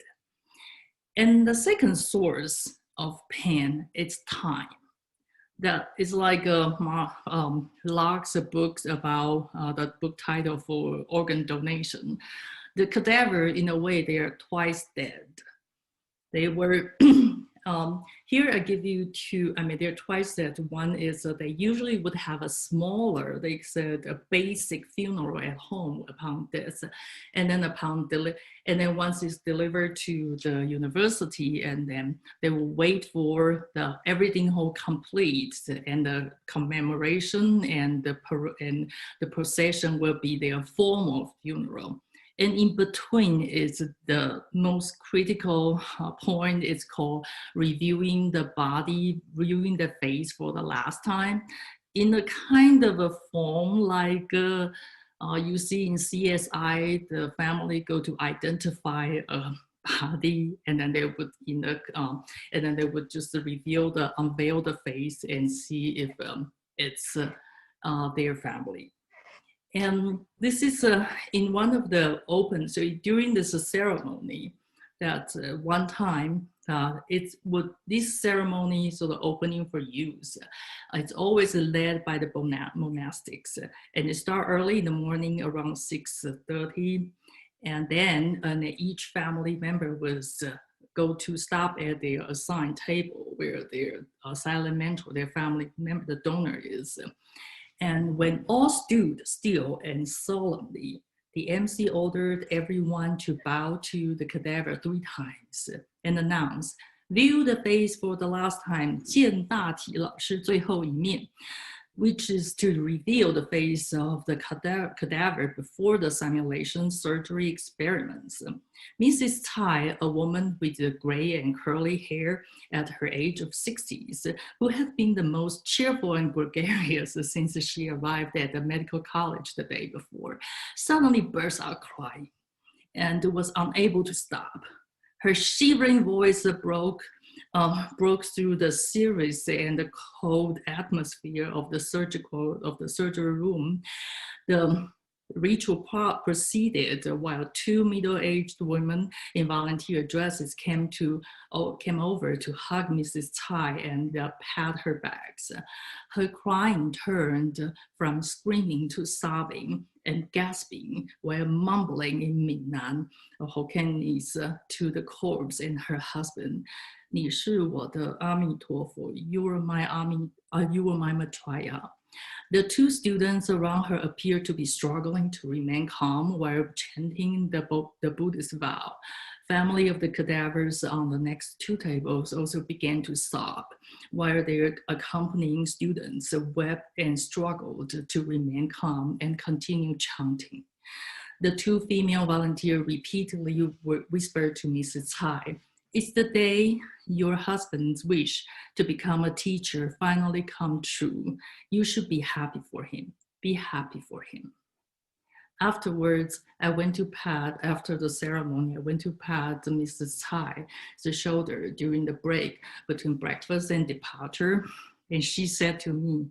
And the second source of pain is time. That is like Locke's books about the book title for organ donation. The cadaver, in a way, they are twice dead. They were, here I give you two, I mean, there are twice that. One is they usually would have a smaller, they said, a basic funeral at home upon this. And then and then once it's delivered to the university, and then they will wait for everything whole complete, and the commemoration and the procession will be their formal funeral. And in between is the most critical point. It's called reviewing the body, reviewing the face for the last time, in a kind of a form like you see in CSI, the family go to identify a body, and then they would and then they would just unveil the face and see if it's their family. And this is in one of the so during this ceremony, that one time, this ceremony, so the opening for use, it's always led by the monastics. And it starts early in the morning around 6:30. And then each family member was stop at their assigned table where their silent mentor, their family member, the donor is. And when all stood still and solemnly, the MC ordered everyone to bow to the cadaver 3 times and announced, "View the face for the last time, 见大体老师最后一面," which is to reveal the face of the cadaver before the simulation surgery experiments. Mrs. Tsai, a woman with gray and curly hair at her age of 60s, who had been the most cheerful and gregarious since she arrived at the medical college the day before, suddenly burst out crying and was unable to stop. Her shivering voice broke through the serious and the cold atmosphere of the surgery room. The ritual proceeded while 2 middle-aged women in volunteer dresses came over to hug Mrs. Tsai and pat her backs. Her crying turned from screaming to sobbing and gasping while mumbling in Minnan, Hokkaidanese, to the corpse and her husband. 你是我的阿弥陀佛, you were my Maitreya. The 2 students around her appeared to be struggling to remain calm while chanting the Buddhist vow. Family of the cadavers on the next 2 tables also began to sob, while their accompanying students wept and struggled to remain calm and continue chanting. The 2 female volunteers repeatedly whispered to Mrs. Tsai, "It's the day your husband's wish to become a teacher finally come true. You should be happy for him. Be happy for him." Afterwards, after the ceremony, I went to pat Mrs. Tsai's shoulder during the break between breakfast and departure. And she said to me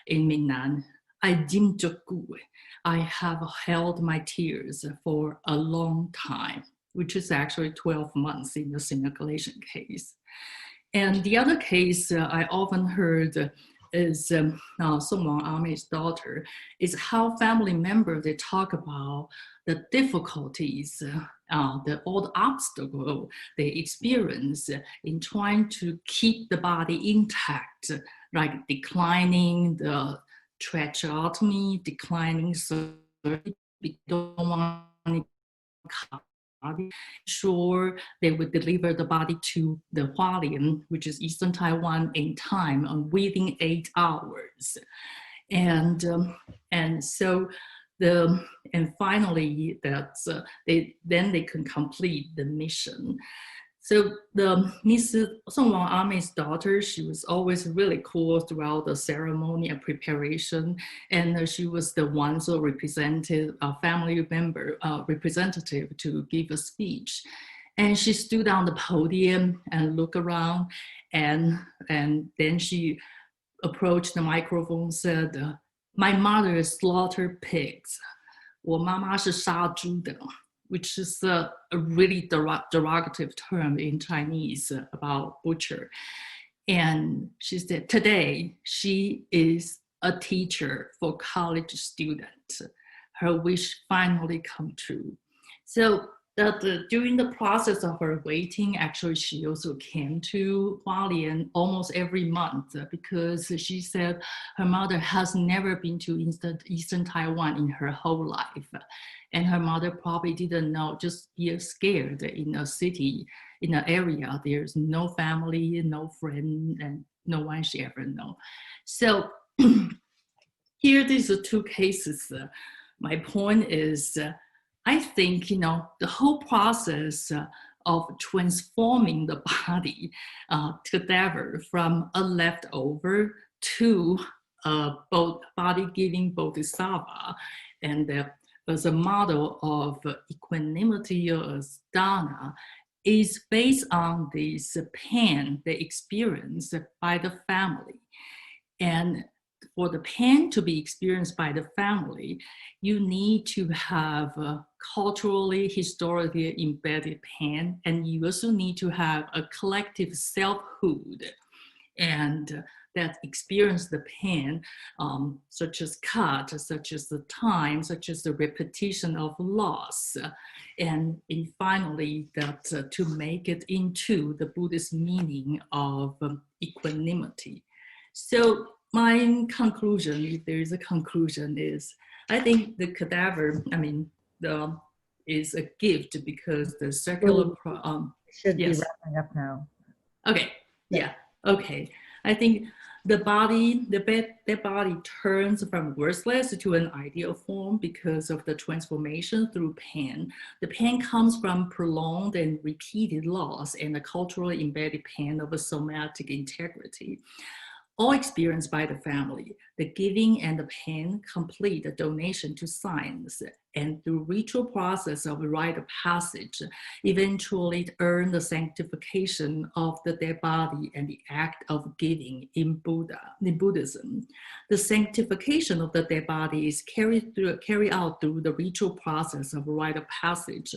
in Minnan, I have held my tears for a long time, which is actually 12 months in the simulation case. And the other case I often heard is Songwang Ame's daughter, is how family members, they talk about the difficulties, all the obstacles they experience in trying to keep the body intact, like declining the tracheotomy, declining surgery, don't want to sure they would deliver the body to the Hualien, which is Eastern Taiwan, in time within 8 hours. And so finally they can complete the mission. So the Mrs. Songwang Ame's daughter, she was always really cool throughout the ceremony and preparation. And she was the one who represented a family member, representative to give a speech. And she stood on the podium and looked around. And then she approached the microphone and said, "My mother slaughtered pigs. 我妈妈是杀猪的." Which is a really derogative term in Chinese about butcher. And she said, today she is a teacher for college students. Her wish finally come true. So that during the process of her waiting, actually, she also came to Hualien almost every month because she said her mother has never been to Eastern Taiwan in her whole life. And her mother probably didn't know, just be scared in a city, in an area, there's no family, no friend, and no one she ever know. So here, these are two cases. My point is, I think, the whole process of transforming the body, cadaver, from a leftover to both body-giving bodhisattva, and as a model of equanimity or as dana, is based on this pain they experience by the family. And for the pain to be experienced by the family, you need to have a culturally, historically embedded pain, and you also need to have a collective selfhood and that experience the pain, such as cut, such as the time, such as the repetition of loss, and finally that to make it into the Buddhist meaning of equanimity. So my conclusion, if there is a conclusion, is I think the cadaver, is a gift because the circular. Should yes. be wrapping up now. Okay. Yeah. Okay. I think the body, their body turns from worthless to an ideal form because of the transformation through pain. The pain comes from prolonged and repeated loss and the culturally embedded pain of a somatic integrity, all experienced by the family. The giving and the pain complete the donation to science, and through ritual process of rite of passage, eventually earn the sanctification of the dead body and the act of giving in Buddhism. The sanctification of the dead body is carried out through the ritual process of rite of passage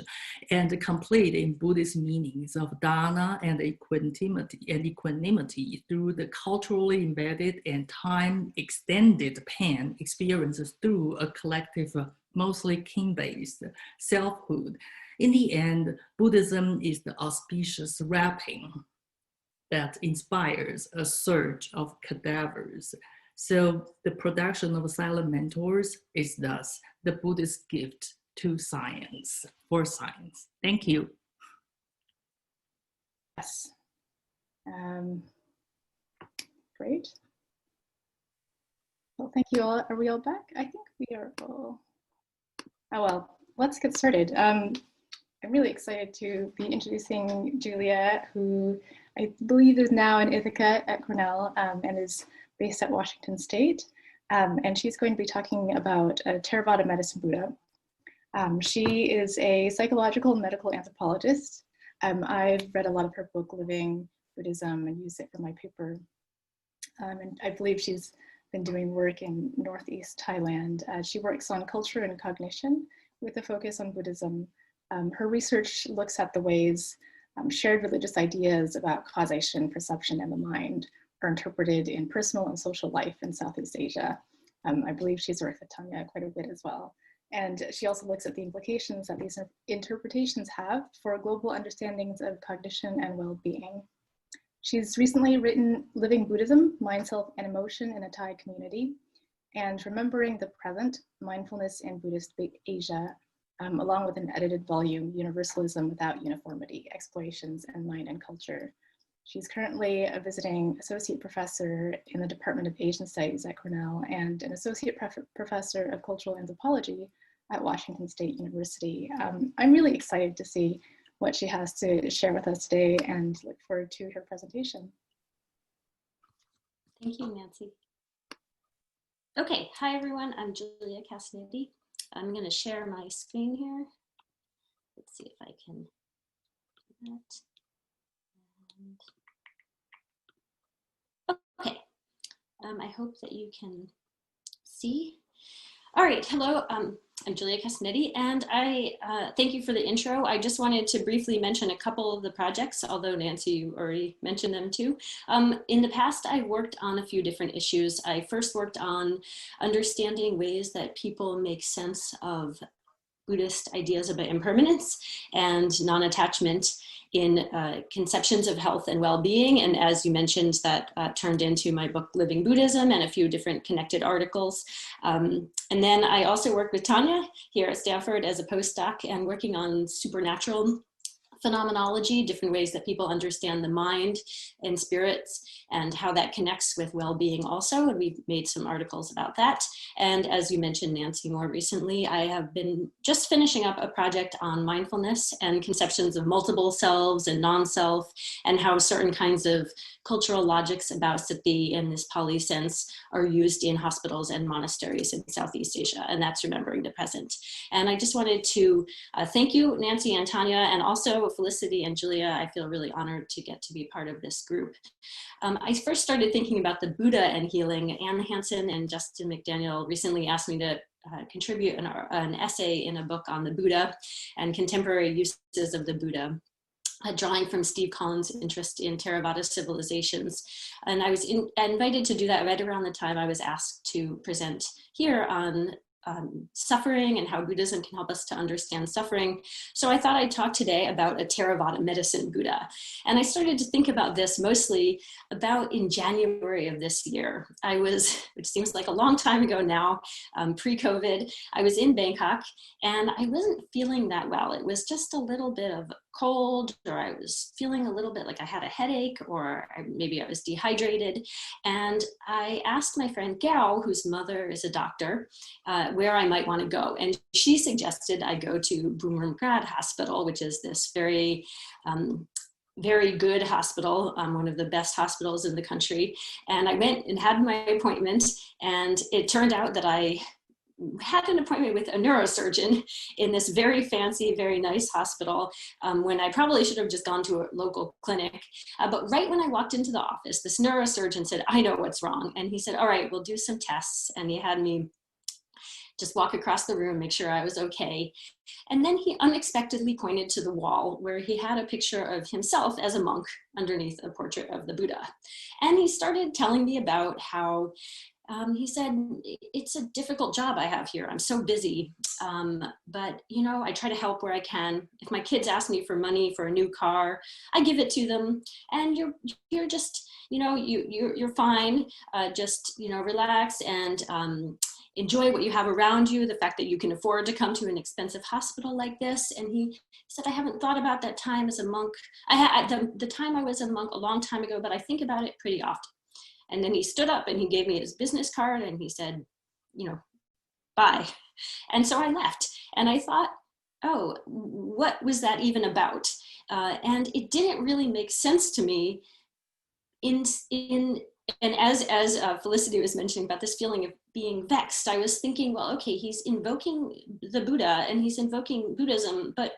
and complete in Buddhist meanings of dana and equanimity through the culturally embedded and time extended pain experiences through a collective, mostly kin-based selfhood. In the end, Buddhism is the auspicious wrapping that inspires a search of cadavers. So the production of silent mentors is thus the Buddhist gift to science, for science. Thank you. Yes. Great. Well, thank you all. Are we all back? I think we are all. Oh, well, let's get started. I'm really excited to be introducing Julia, who I believe is now in Ithaca at Cornell and is based at Washington State. And she's going to be talking about Theravada medicine Buddha. She is a psychological medical anthropologist. I've read a lot of her book, Living Buddhism, and used it for my paper. And I believe she's been doing work in Northeast Thailand. She works on culture and cognition with a focus on Buddhism. Her research looks at the ways shared religious ideas about causation, perception, and the mind are interpreted in personal and social life in Southeast Asia. I believe she's worked with Tanya quite a bit as well. And she also looks at the implications that these interpretations have for global understandings of cognition and well-being. She's recently written Living Buddhism, Mind, Self, and Emotion in a Thai Community, and Remembering the Present, Mindfulness in Buddhist Asia, along with an edited volume, Universalism Without Uniformity, Explorations in Mind and Culture. She's currently a visiting associate professor in the Department of Asian Studies at Cornell and an associate professor of cultural anthropology at Washington State University. I'm really excited to see what she has to share with us today and look forward to her presentation. Thank you, Nancy. Okay, hi everyone, I'm Julia Casnady. I'm going to share my screen here. Let's see if I can do that. Okay, I hope that you can see. All right, hello, I'm Julia Casnady, and I thank you for the intro. I just wanted to briefly mention a couple of the projects, although Nancy, you already mentioned them too. In the past, I worked on a few different issues. I first worked on understanding ways that people make sense of Buddhist ideas about impermanence and non-attachment in conceptions of health and well-being. And as you mentioned, that turned into my book, Living Buddhism, and a few different connected articles. And then I also worked with Tanya here at Stanford as a postdoc and working on supernatural phenomenology, different ways that people understand the mind and spirits and how that connects with well-being also. And we've made some articles about that. And as you mentioned, Nancy, more recently, I have been just finishing up a project on mindfulness and conceptions of multiple selves and non-self, and how certain kinds of cultural logics about sati in this Pali sense are used in hospitals and monasteries in Southeast Asia. And that's remembering the present. And I just wanted to thank you, Nancy and Tanya, and also Felicity and Julia. I feel really honored to get to be part of this group. I first started thinking about the Buddha and healing. Anne Hansen and Justin McDaniel recently asked me to contribute an essay in a book on the Buddha and contemporary uses of the Buddha, drawing from Steve Collins' interest in Theravada civilizations. And I was invited to do that right around the time I was asked to present here on suffering and how Buddhism can help us to understand suffering. So I thought I'd talk today about a Theravada medicine Buddha. And I started to think about this mostly about in January of this year. I was, which seems like a long time ago now, pre-COVID, I was in Bangkok and I wasn't feeling that well. It was just a little bit of cold, or I was feeling a little bit like I had a headache, or maybe I was dehydrated. And I asked my friend Gao, whose mother is a doctor, where I might want to go. And she suggested I go to Bumrungrad Hospital, which is this very good hospital, one of the best hospitals in the country. And I went and had my appointment, and it turned out that I had an appointment with a neurosurgeon in this very fancy, very nice hospital, when I probably should have just gone to a local clinic. But right when I walked into the office, this neurosurgeon said, "I know what's wrong." And he said, "All right, we'll do some tests." And he had me just walk across the room, make sure I was okay. And then he unexpectedly pointed to the wall where he had a picture of himself as a monk underneath a portrait of the Buddha. And he started telling me about how he said, "It's a difficult job I have here. I'm so busy. But, you know, I try to help where I can. If my kids ask me for money for a new car, I give it to them. And you're just, you know, you're fine. Just, you know, relax and enjoy what you have around you, the fact that you can afford to come to an expensive hospital like this." And he said, "I haven't thought about that time as a monk. I had the time I was a monk a long time ago, but I think about it pretty often." And then he stood up and he gave me his business card and he said, "You know, bye." And so I left. And I thought, oh, what was that even about? And it didn't really make sense to me and as Felicity was mentioning about this feeling of being vexed, I was thinking, well, okay, he's invoking the Buddha and he's invoking Buddhism, but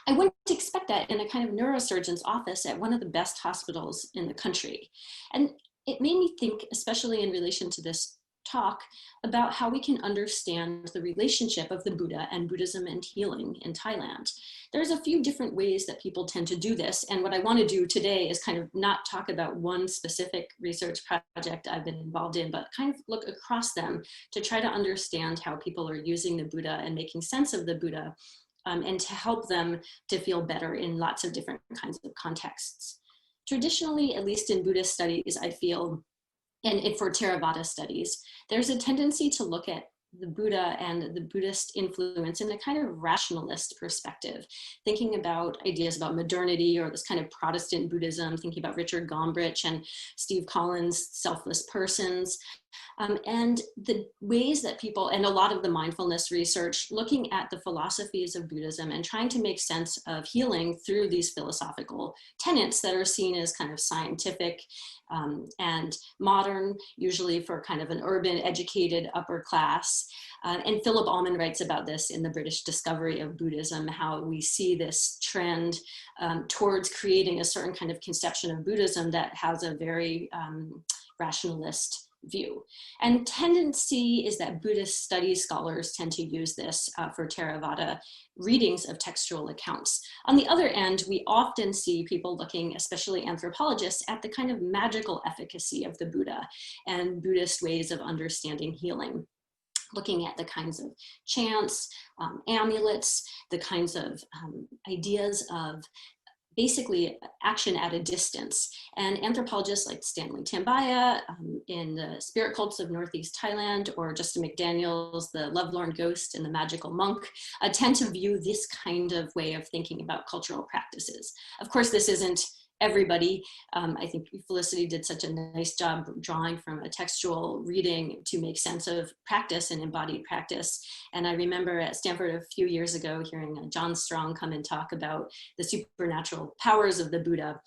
I wouldn't expect that in a kind of neurosurgeon's office at one of the best hospitals in the country. And it made me think, especially in relation to this talk, about how we can understand the relationship of the Buddha and Buddhism and healing in Thailand. There's a few different ways that people tend to do this. And what I want to do today is kind of not talk about one specific research project I've been involved in, but kind of look across them to try to understand how people are using the Buddha and making sense of the Buddha, and to help them to feel better in lots of different kinds of contexts. Traditionally, at least in Buddhist studies, I feel, and for Theravada studies, there's a tendency to look at the Buddha and the Buddhist influence in a kind of rationalist perspective, thinking about ideas about modernity or this kind of Protestant Buddhism, thinking about Richard Gombrich and Steve Collins' selfless persons, and the ways that people, and a lot of the mindfulness research, looking at the philosophies of Buddhism and trying to make sense of healing through these philosophical tenets that are seen as kind of scientific and modern, usually for kind of an urban, educated upper class. And Philip Allman writes about this in The British Discovery of Buddhism, how we see this trend towards creating a certain kind of conception of Buddhism that has a very rationalist view. And tendency is that Buddhist studies scholars tend to use this for Theravada readings of textual accounts. On the other end, we often see people looking, especially anthropologists, at the kind of magical efficacy of the Buddha and Buddhist ways of understanding healing. looking at the kinds of chants, amulets, the kinds of ideas of basically action at a distance. And anthropologists like Stanley Tambaya in the spirit cults of Northeast Thailand, or Justin McDaniels, the lovelorn ghost and the magical monk, tend to view this kind of way of thinking about cultural practices. Of course, this isn't everybody. I think Felicity did such a nice job drawing from a textual reading to make sense of practice and embodied practice. And I remember at Stanford a few years ago hearing John Strong come and talk about the supernatural powers of the Buddha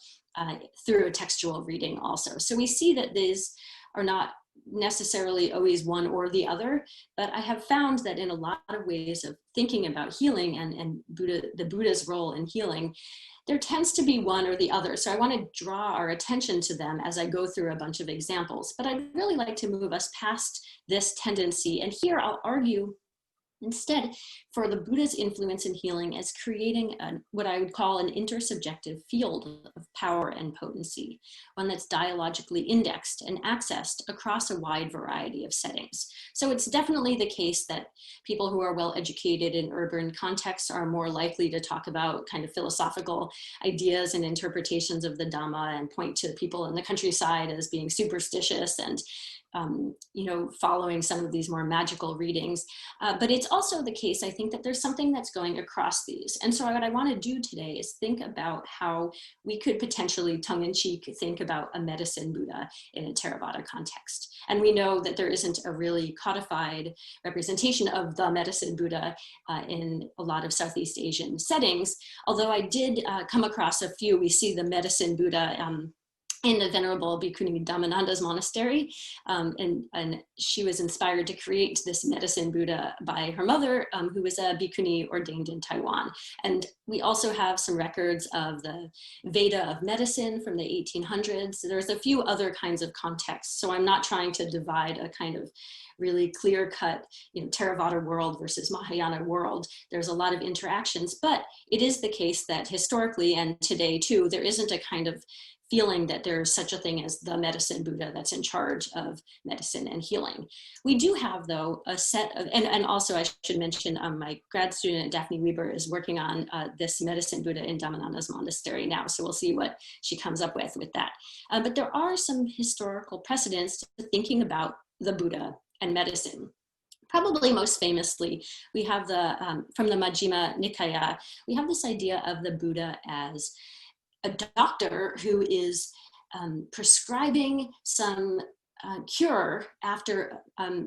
through a textual reading also. So we see that these are not necessarily always one or the other, but I have found that in a lot of ways of thinking about healing and the Buddha's role in healing, there tends to be one or the other. So I want to draw our attention to them as I go through a bunch of examples, but I'd really like to move us past this tendency. And here I'll argue instead for the Buddha's influence in healing as creating what I would call an intersubjective field of power and potency, one that's dialogically indexed and accessed across a wide variety of settings. So it's definitely the case that people who are well educated in urban contexts are more likely to talk about kind of philosophical ideas and interpretations of the Dhamma and point to people in the countryside as being superstitious and following some of these more magical readings. But it's also the case, I think, that there's something that's going across these. And so what I want to do today is think about how we could potentially tongue-in-cheek think about a medicine Buddha in a Theravada context. And we know that there isn't a really codified representation of the medicine Buddha in a lot of Southeast Asian settings, although I did come across a few. We see the medicine Buddha in the Venerable Bhikkhuni Dhammananda's monastery. And she was inspired to create this medicine Buddha by her mother, who was a bhikkhuni ordained in Taiwan. And we also have some records of the Veda of medicine from the 1800s. There's a few other kinds of contexts. So I'm not trying to divide a kind of really clear-cut, Theravada world versus Mahayana world. There's a lot of interactions, but it is the case that historically and today too, there isn't a kind of feeling that there's such a thing as the medicine Buddha that's in charge of medicine and healing. We do have, though, a set of, and also I should mention my grad student, Daphne Weber, is working on this medicine Buddha in Dhammananda's monastery now, so we'll see what she comes up with that. But there are some historical precedents to thinking about the Buddha and medicine. Probably most famously, we have from the Majjhima Nikaya, we have this idea of the Buddha as a doctor who is prescribing some cure after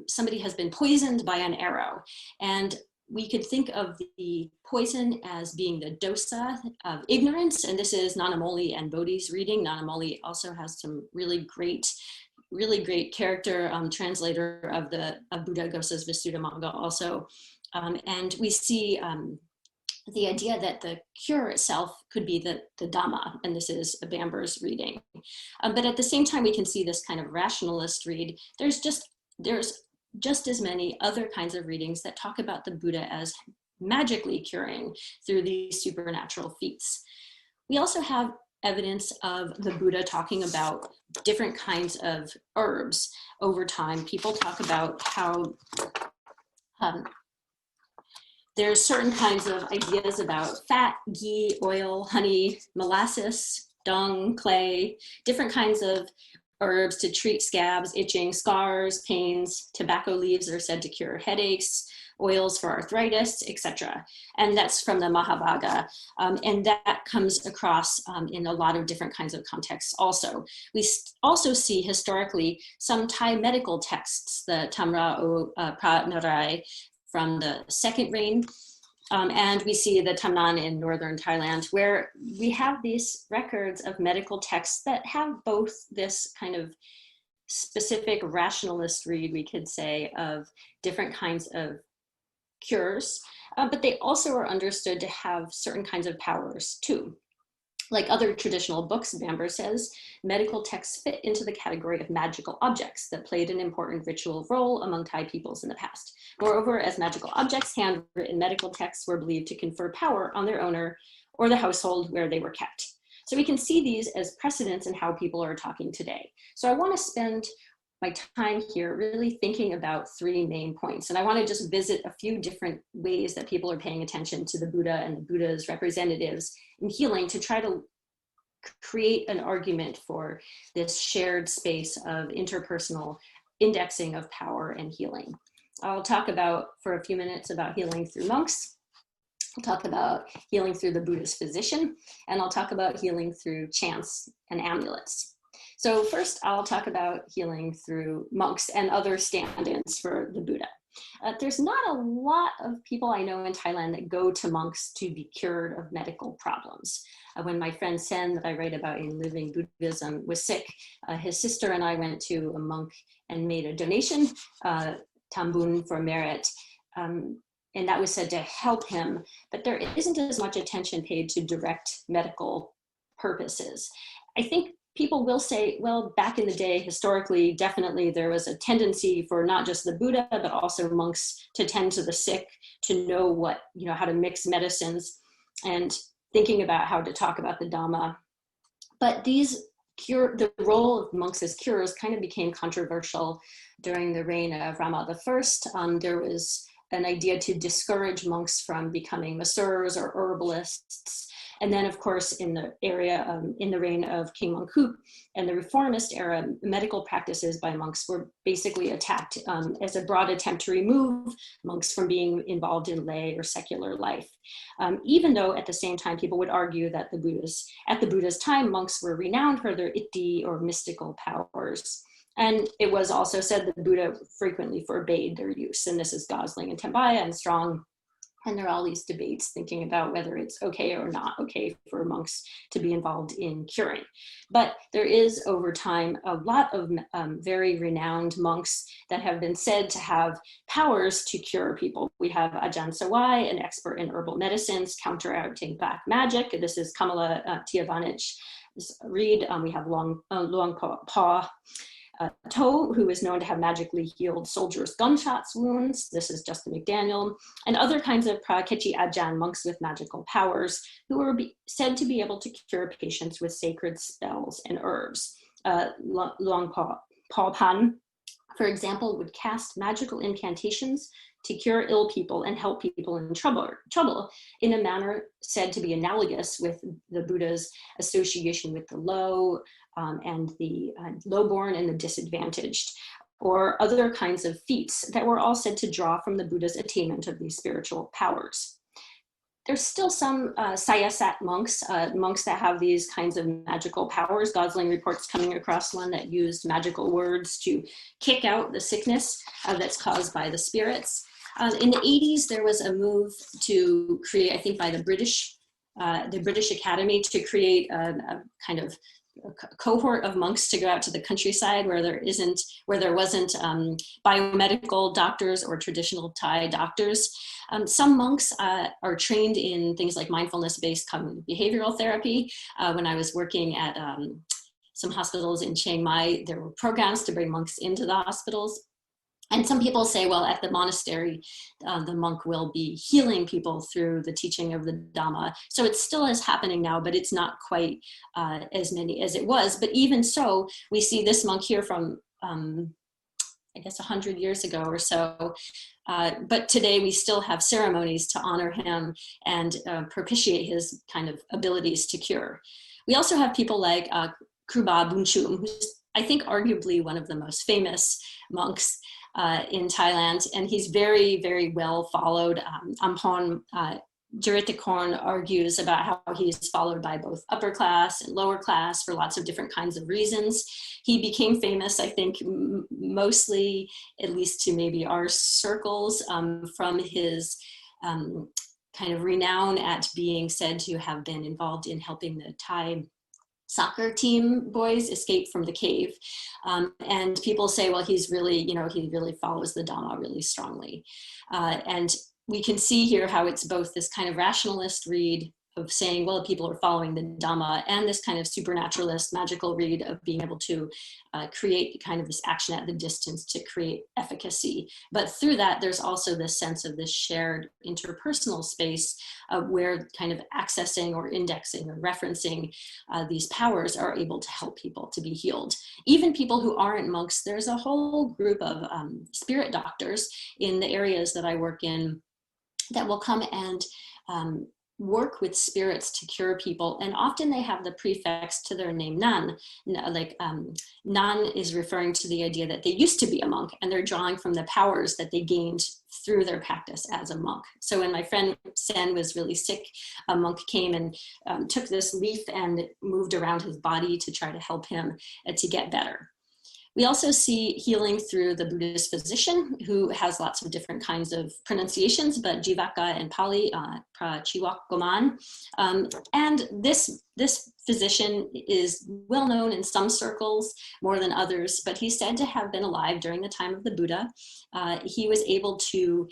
somebody has been poisoned by an arrow. And we could think of the poison as being the dosa of ignorance. And this is Nanamoli and Bodhi's reading. Nanamoli also has some really great character translator of Buddhaghosa's Visuddhimagga also. And we see the idea that the cure itself could be the Dhamma, and this is Bamber's reading. But at the same time, we can see this kind of rationalist read. There's just as many other kinds of readings that talk about the Buddha as magically curing through these supernatural feats. We also have evidence of the Buddha talking about different kinds of herbs over time. People talk about how there's certain kinds of ideas about fat, ghee, oil, honey, molasses, dung, clay, different kinds of herbs to treat scabs, itching, scars, pains. Tobacco leaves are said to cure headaches, oils for arthritis, etc. And that's from the Mahavagga. And that comes across in a lot of different kinds of contexts also. We also see historically some Thai medical texts, the Tamra o Pra Narai, from the second reign. And we see the Tamnan in northern Thailand, where we have these records of medical texts that have both this kind of specific rationalist read, we could say, of different kinds of cures, but they also are understood to have certain kinds of powers too. Like other traditional books, Bamber says, medical texts fit into the category of magical objects that played an important ritual role among Thai peoples in the past. Moreover, as magical objects, handwritten medical texts were believed to confer power on their owner or the household where they were kept. So we can see these as precedents in how people are talking today. So I want to spend my time here really thinking about three main points. And I want to just visit a few different ways that people are paying attention to the Buddha and the Buddha's representatives in healing to try to create an argument for this shared space of interpersonal indexing of power and healing. I'll talk about, for a few minutes, about healing through monks. I'll talk about healing through the Buddhist physician, and I'll talk about healing through chants and amulets. So first, I'll talk about healing through monks and other stand-ins for the Buddha. There's not a lot of people I know in Thailand that go to monks to be cured of medical problems. When my friend Sen, that I write about in Living Buddhism, was sick, his sister and I went to a monk and made a donation, tambun for merit, and that was said to help him, but there isn't as much attention paid to direct medical purposes. I think people will say, well, back in the day, historically, definitely there was a tendency for not just the Buddha, but also monks to tend to the sick, to know what, how to mix medicines and thinking about how to talk about the Dhamma. But the role of monks as curers kind of became controversial during the reign of Rama I. There was an idea to discourage monks from becoming masseurs or herbalists. And then, of course, in the reign of King Mongkut and the reformist era, medical practices by monks were basically attacked as a broad attempt to remove monks from being involved in lay or secular life. Even though at the same time, people would argue that at the Buddha's time, monks were renowned for their itti or mystical powers. And it was also said that the Buddha frequently forbade their use. And this is Gosling and Tembaya and Strong. And there are all these debates thinking about whether it's okay or not okay for monks to be involved in curing. But there is, over time, a lot of very renowned monks that have been said to have powers to cure people. We have Ajahn Sawai, an expert in herbal medicines, counteracting black magic. This is Kamala Tiavanich Reed. We have Luang Pa To, who is known to have magically healed soldiers' gunshots wounds. This is Justin McDaniel, and other kinds of Prakechi Ajahn, monks with magical powers, who are said to be able to cure patients with sacred spells and herbs. Luang Pa Pan, for example, would cast magical incantations to cure ill people and help people in trouble in a manner said to be analogous with the Buddha's association with the low and the lowborn and the disadvantaged, or other kinds of feats that were all said to draw from the Buddha's attainment of these spiritual powers. There's still some Sayasat monks, monks that have these kinds of magical powers. Gosling reports coming across one that used magical words to kick out the sickness that's caused by the spirits. In the 80s, there was a move to create, I think by the British Academy, to create a kind of a cohort of monks to go out to the countryside where there wasn't biomedical doctors or traditional Thai doctors. Some monks are trained in things like mindfulness-based cognitive behavioral therapy. When I was working at some hospitals in Chiang Mai, there were programs to bring monks into the hospitals. And some people say, well, at the monastery, the monk will be healing people through the teaching of the Dhamma. So it still is happening now, but it's not quite as many as it was. But even so, we see this monk here from, I guess, 100 years ago or so. But today we still have ceremonies to honor him and propitiate his kind of abilities to cure. We also have people like Kruba Bunchum, who's, I think, arguably one of the most famous monks in Thailand, and he's very, very well followed. Ampon Juritikorn argues about how he's followed by both upper class and lower class for lots of different kinds of reasons. He became famous, I think, mostly, at least to maybe our circles, from his kind of renown at being said to have been involved in helping the Thai soccer team boys escape from the cave. And people say, well, he's really, he really follows the Dhamma really strongly. And we can see here how it's both this kind of rationalist read saying, well, people are following the Dhamma, and this kind of supernaturalist, magical read of being able to create kind of this action at the distance to create efficacy. But through that, there's also this sense of this shared interpersonal space where kind of accessing or indexing or referencing these powers are able to help people to be healed. Even people who aren't monks, there's a whole group of spirit doctors in the areas that I work in that will come and work with spirits to cure people, and often they have the prefix to their name Nan. Like Nan is referring to the idea that they used to be a monk, and they're drawing from the powers that they gained through their practice as a monk. So when my friend Sen was really sick, a monk came and took this leaf and moved around his body to try to help him to get better. We also see healing through the Buddhist physician, who has lots of different kinds of pronunciations, but Jivaka and Pali, Prachiwakgoman. And this physician is well known in some circles more than others, but he's said to have been alive during the time of the Buddha. He was able to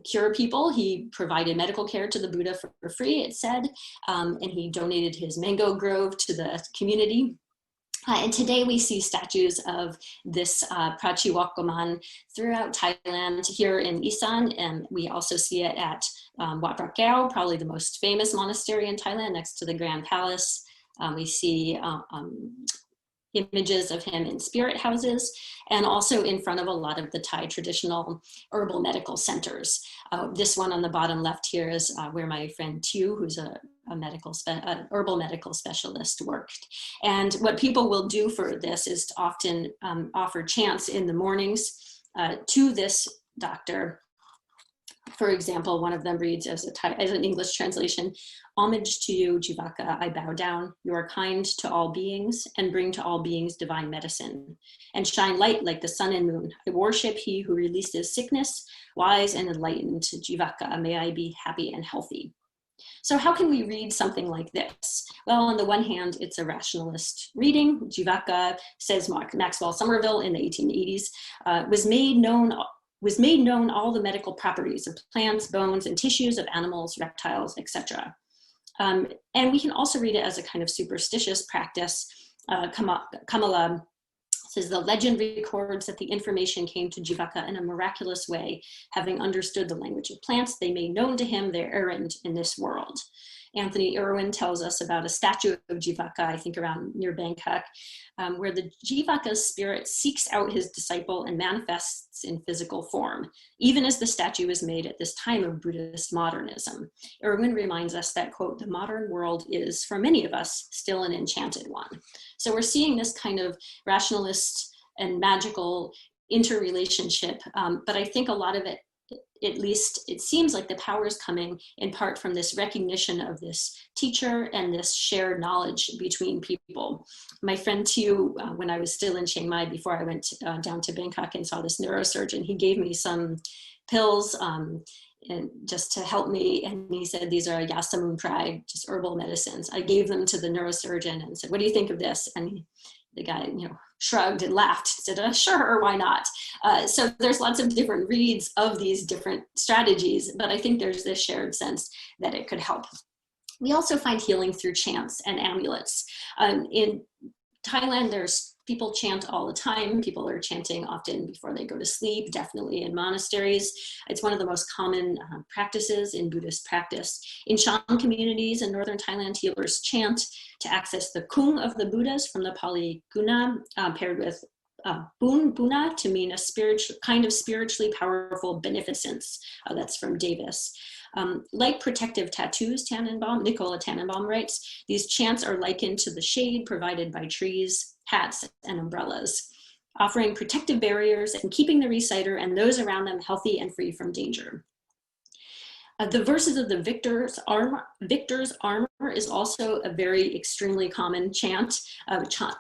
cure people. He provided medical care to the Buddha for free, it said, and he donated his mango grove to the community. And today we see statues of this Prachiwakgoman throughout Thailand, here in Isan, and we also see it at Wat Phra Kaew, probably the most famous monastery in Thailand, next to the Grand Palace. We see images of him in spirit houses, and also in front of a lot of the Thai traditional herbal medical centers. This one on the bottom left here is where my friend Tiu, who's an herbal medical specialist, worked. And what people will do for this is to often offer chants in the mornings to this doctor. For example, one of them reads as an English translation, "Homage to you, Jivaka, I bow down. You are kind to all beings and bring to all beings divine medicine, and shine light like the sun and moon. I worship he who releases sickness, wise and enlightened. Jivaka, may I be happy and healthy." So how can we read something like this? Well, on the one hand, it's a rationalist reading. Jivaka, says Maxwell Somerville in the 1880s, was made known all the medical properties of plants, bones, and tissues of animals, reptiles, etc. And we can also read it as a kind of superstitious practice. Kamala says, the legend records that the information came to Jivaka in a miraculous way. Having understood the language of plants, they made known to him their errand in this world. Anthony Irwin tells us about a statue of Jivaka, I think around near Bangkok, where the Jivaka's spirit seeks out his disciple and manifests in physical form, even as the statue is made at this time of Buddhist modernism. Irwin reminds us that, quote, the modern world is, for many of us, still an enchanted one. So we're seeing this kind of rationalist and magical interrelationship, but I think a lot of it, at least it seems like the power is coming in part from this recognition of this teacher and this shared knowledge between people. My friend Tiu, when I was still in Chiang Mai before I went down to Bangkok and saw this neurosurgeon, he gave me some pills and just to help me, and he said, these are Yasamun Pride, just herbal medicines. I gave them to the neurosurgeon and said, what do you think of this? And the guy, shrugged and laughed, said, sure, why not? So there's lots of different reads of these different strategies, but I think there's this shared sense that it could help. We also find healing through chants and amulets. In Thailand, people chant all the time. People are chanting often before they go to sleep, definitely in monasteries. It's one of the most common practices in Buddhist practice. In Shan communities in northern Thailand, healers chant to access the kung of the Buddhas from the Pali guna, paired with buna to mean a kind of spiritually powerful beneficence. That's from Davis. Like protective tattoos, Nicola Tannenbaum writes, these chants are likened to the shade provided by trees, hats, and umbrellas, offering protective barriers and keeping the reciter and those around them healthy and free from danger. The verses of the victor's armor is also a very extremely common chant,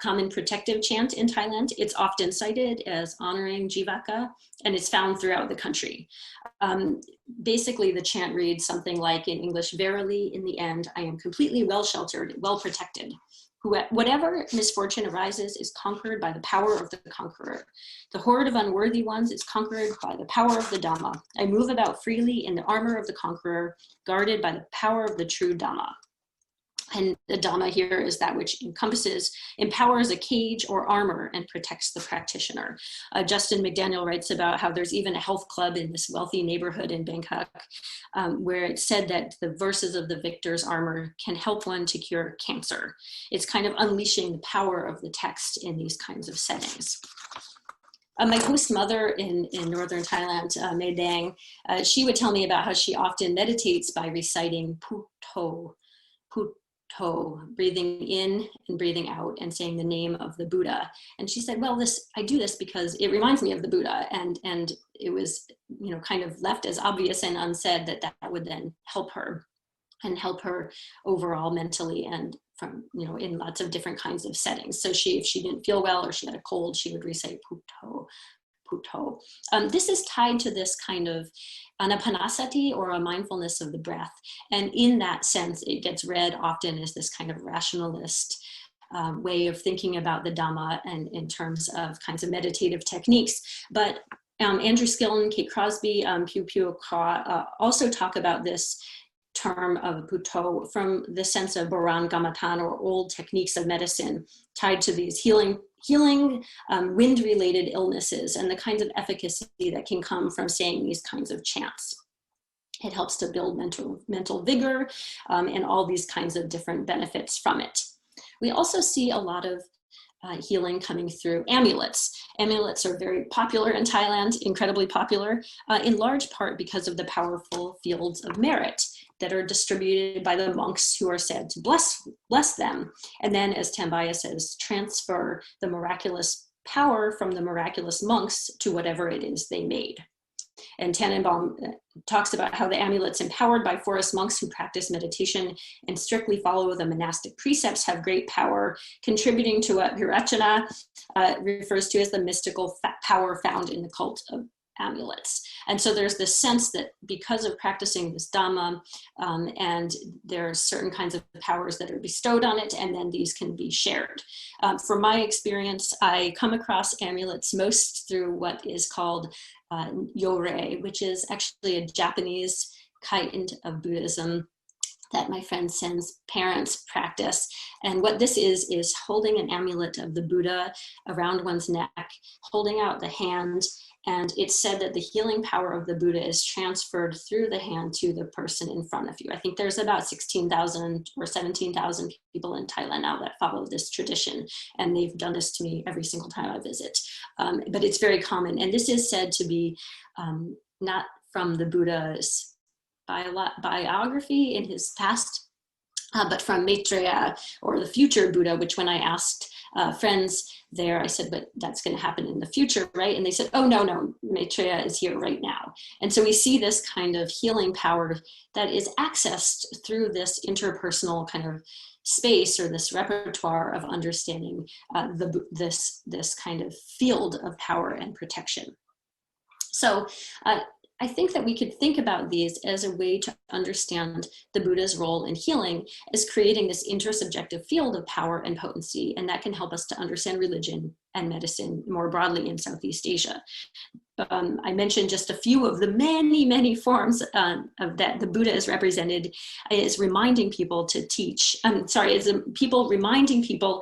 common protective chant in Thailand. It's often cited as honoring Jivaka, and it's found throughout the country. Basically, the chant reads something like in English, verily, in the end, I am completely well sheltered, well protected. Whatever misfortune arises is conquered by the power of the conqueror. The horde of unworthy ones is conquered by the power of the Dhamma. I move about freely in the armor of the conqueror, guarded by the power of the true Dhamma. And the Dhamma here is that which encompasses, empowers a cage or armor and protects the practitioner. Justin McDaniel writes about how there's even a health club in this wealthy neighborhood in Bangkok where it's said that the verses of the victor's armor can help one to cure cancer. It's kind of unleashing the power of the text in these kinds of settings. My host mother in northern Thailand, Mae Dang, she would tell me about how she often meditates by reciting Putto, breathing in and breathing out and saying the name of the Buddha. And she said, well, I do this because it reminds me of the Buddha. And it was, kind of left as obvious and unsaid that would then help her and help her overall mentally and from, in lots of different kinds of settings. So if she didn't feel well or she had a cold, she would recite Putto. This is tied to this kind of anapanasati, or a mindfulness of the breath. And in that sense, it gets read often as this kind of rationalist way of thinking about the Dhamma and in terms of kinds of meditative techniques. But Andrew Skillen, Kate Crosby, Pew Pew Kra also talk about this term of Putto from the sense of Boran Gamatan, or old techniques of medicine tied to these healing wind-related illnesses and the kinds of efficacy that can come from saying these kinds of chants. It helps to build mental vigor and all these kinds of different benefits from it. We also see a lot of healing coming through amulets. Amulets are very popular in Thailand, incredibly popular, in large part because of the powerful fields of merit that are distributed by the monks who are said to bless them. And then, as Tambaya says, transfer the miraculous power from the miraculous monks to whatever it is they made. And Tannenbaum talks about how the amulets empowered by forest monks who practice meditation and strictly follow the monastic precepts have great power, contributing to what Hirachana refers to as the mystical power found in the cult of amulets. And so there's this sense that because of practicing this Dhamma, and there are certain kinds of powers that are bestowed on it, and then these can be shared. From my experience, I come across amulets most through what is called Yorei, which is actually a Japanese kind of Buddhism that my friend Sen's parents practice. And what this is holding an amulet of the Buddha around one's neck, holding out the hand, and it's said that the healing power of the Buddha is transferred through the hand to the person in front of you. I think there's about 16,000 or 17,000 people in Thailand now that follow this tradition, and they've done this to me every single time I visit. But it's very common, and this is said to be not from the Buddha's biography in his past, but from Maitreya, or the future Buddha, which when I asked friends there, I said, but that's going to happen in the future, right? And they said, oh, no, Maitreya is here right now. And so we see this kind of healing power that is accessed through this interpersonal kind of space, or this repertoire of understanding this kind of field of power and protection. So I think that we could think about these as a way to understand the Buddha's role in healing as creating this intersubjective field of power and potency, and that can help us to understand religion and medicine more broadly in Southeast Asia. I mentioned just a few of the many forms of that the Buddha is represented as reminding people to teach. People reminding people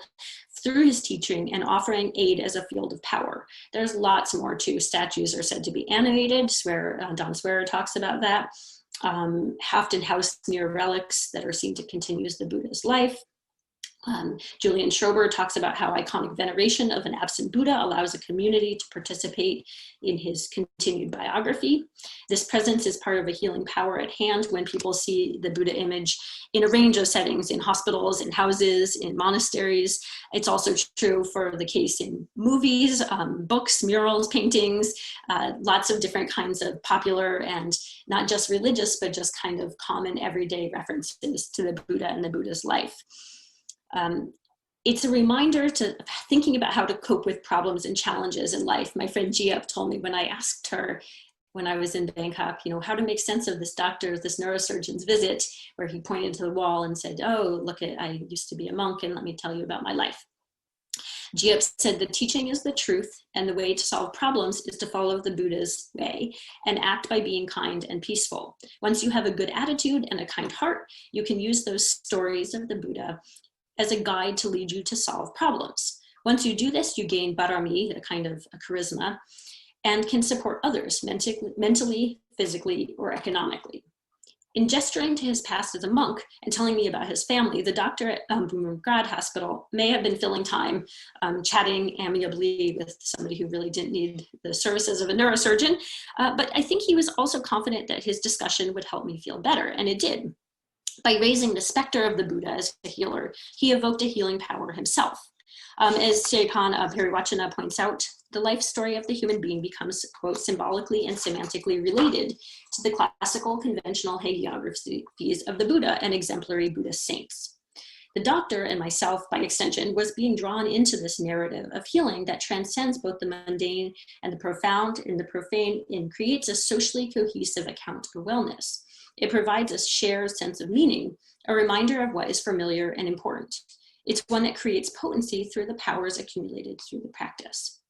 through his teaching and offering aid as a field of power. There's lots more too. Statues are said to be animated. Don Swearer talks about that. Hafton House near relics that are seen to continue the Buddha's life. Julian Schrober talks about how iconic veneration of an absent Buddha allows a community to participate in his continued biography. This presence is part of a healing power at hand when people see the Buddha image in a range of settings, in hospitals, in houses, in monasteries. It's also true for the case in movies, books, murals, paintings, lots of different kinds of popular and not just religious, but just kind of common everyday references to the Buddha and the Buddha's life. It's a reminder to thinking about how to cope with problems and challenges in life. My friend Gia told me when I asked her when I was in Bangkok, how to make sense of this neurosurgeon's visit, where he pointed to the wall and said, oh, look, I used to be a monk and let me tell you about my life. Jiep said, the teaching is the truth, and the way to solve problems is to follow the Buddha's way and act by being kind and peaceful. Once you have a good attitude and a kind heart, you can use those stories of the Buddha as a guide to lead you to solve problems. Once you do this, you gain barami, a kind of a charisma, and can support others mentally, physically, or economically. In gesturing to his past as a monk and telling me about his family, the doctor at Buddhaghosa Hospital may have been filling time chatting amiably with somebody who really didn't need the services of a neurosurgeon, but I think he was also confident that his discussion would help me feel better, and it did. By raising the specter of the Buddha as a healer, he evoked a healing power himself. As Sripan Periwachana points out, the life story of the human being becomes, quote, symbolically and semantically related to the classical conventional hagiographies of the Buddha and exemplary Buddhist saints. The doctor and myself, by extension, was being drawn into this narrative of healing that transcends both the mundane and the profound and the profane and creates a socially cohesive account of wellness. It provides a shared sense of meaning, a reminder of what is familiar and important. It's one that creates potency through the powers accumulated through the practice.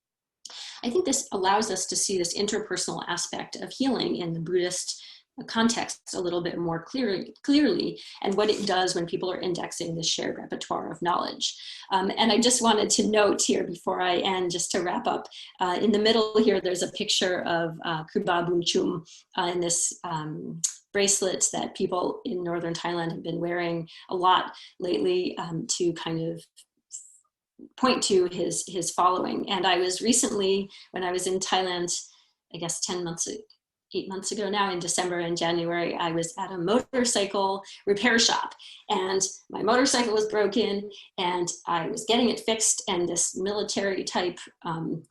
I think this allows us to see this interpersonal aspect of healing in the Buddhist context a little bit more clearly, and what it does when people are indexing this shared repertoire of knowledge. And I just wanted to note here before I end, just to wrap up, in the middle here, there's a picture of Kuba Bumchum in this bracelets that people in northern Thailand have been wearing a lot lately to kind of point to his following. And I was recently, when I was in Thailand, I guess 8 months ago now, in December and January, I was at a motorcycle repair shop, and my motorcycle was broken and I was getting it fixed, and this military type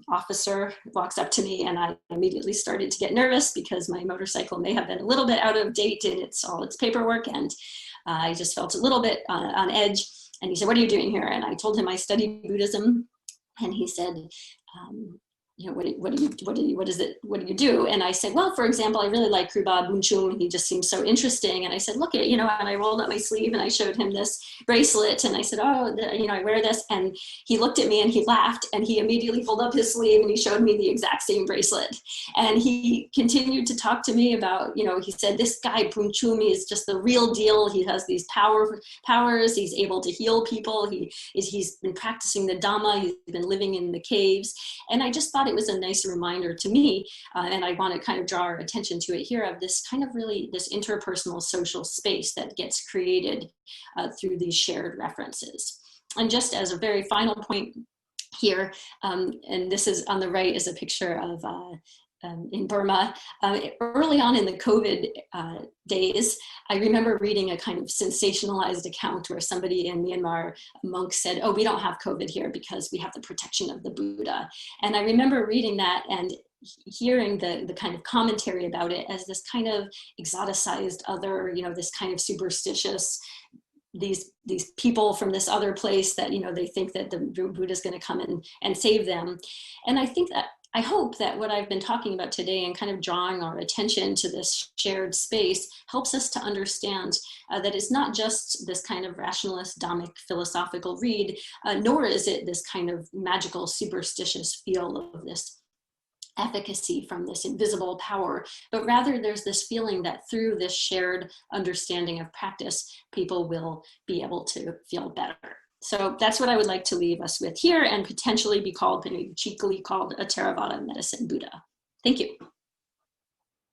officer walks up to me, and I immediately started to get nervous because my motorcycle may have been a little bit out of date in all its paperwork, and I just felt a little bit on edge. And he said, "What are you doing here?" And I told him I study Buddhism, and he said, you know, what do you do? And I said, well, for example, I really like Kruba Bunchung, and he just seems so interesting. And I said, look at, you know, and I rolled up my sleeve and I showed him this bracelet, and I said, oh, you know, I wear this. And he looked at me and he laughed, and he immediately pulled up his sleeve and he showed me the exact same bracelet. And he continued to talk to me about, you know, he said, this guy Bunchung is just the real deal. He has these powers. He's able to heal people. He's been practicing the Dhamma. He's been living in the caves. And I just thought it was a nice reminder to me, and I want to kind of draw our attention to it here, of this kind of really this interpersonal social space that gets created through these shared references. And just as a very final point here, and this is on the right, is a picture of in Burma. Early on in the COVID days, I remember reading a kind of sensationalized account where somebody in Myanmar, a monk, said, oh, we don't have COVID here because we have the protection of the Buddha. And I remember reading that and hearing the kind of commentary about it as this kind of exoticized other, you know, this kind of superstitious, these people from this other place that, you know, they think that the Buddha is going to come in and save them. And I hope that what I've been talking about today and kind of drawing our attention to this shared space helps us to understand that it's not just this kind of rationalist, Dhammic, philosophical read, nor is it this kind of magical, superstitious feel of this efficacy from this invisible power, but rather there's this feeling that through this shared understanding of practice, people will be able to feel better. So that's what I would like to leave us with here, and potentially be called, maybe cheekily called, a Theravada medicine Buddha. Thank you.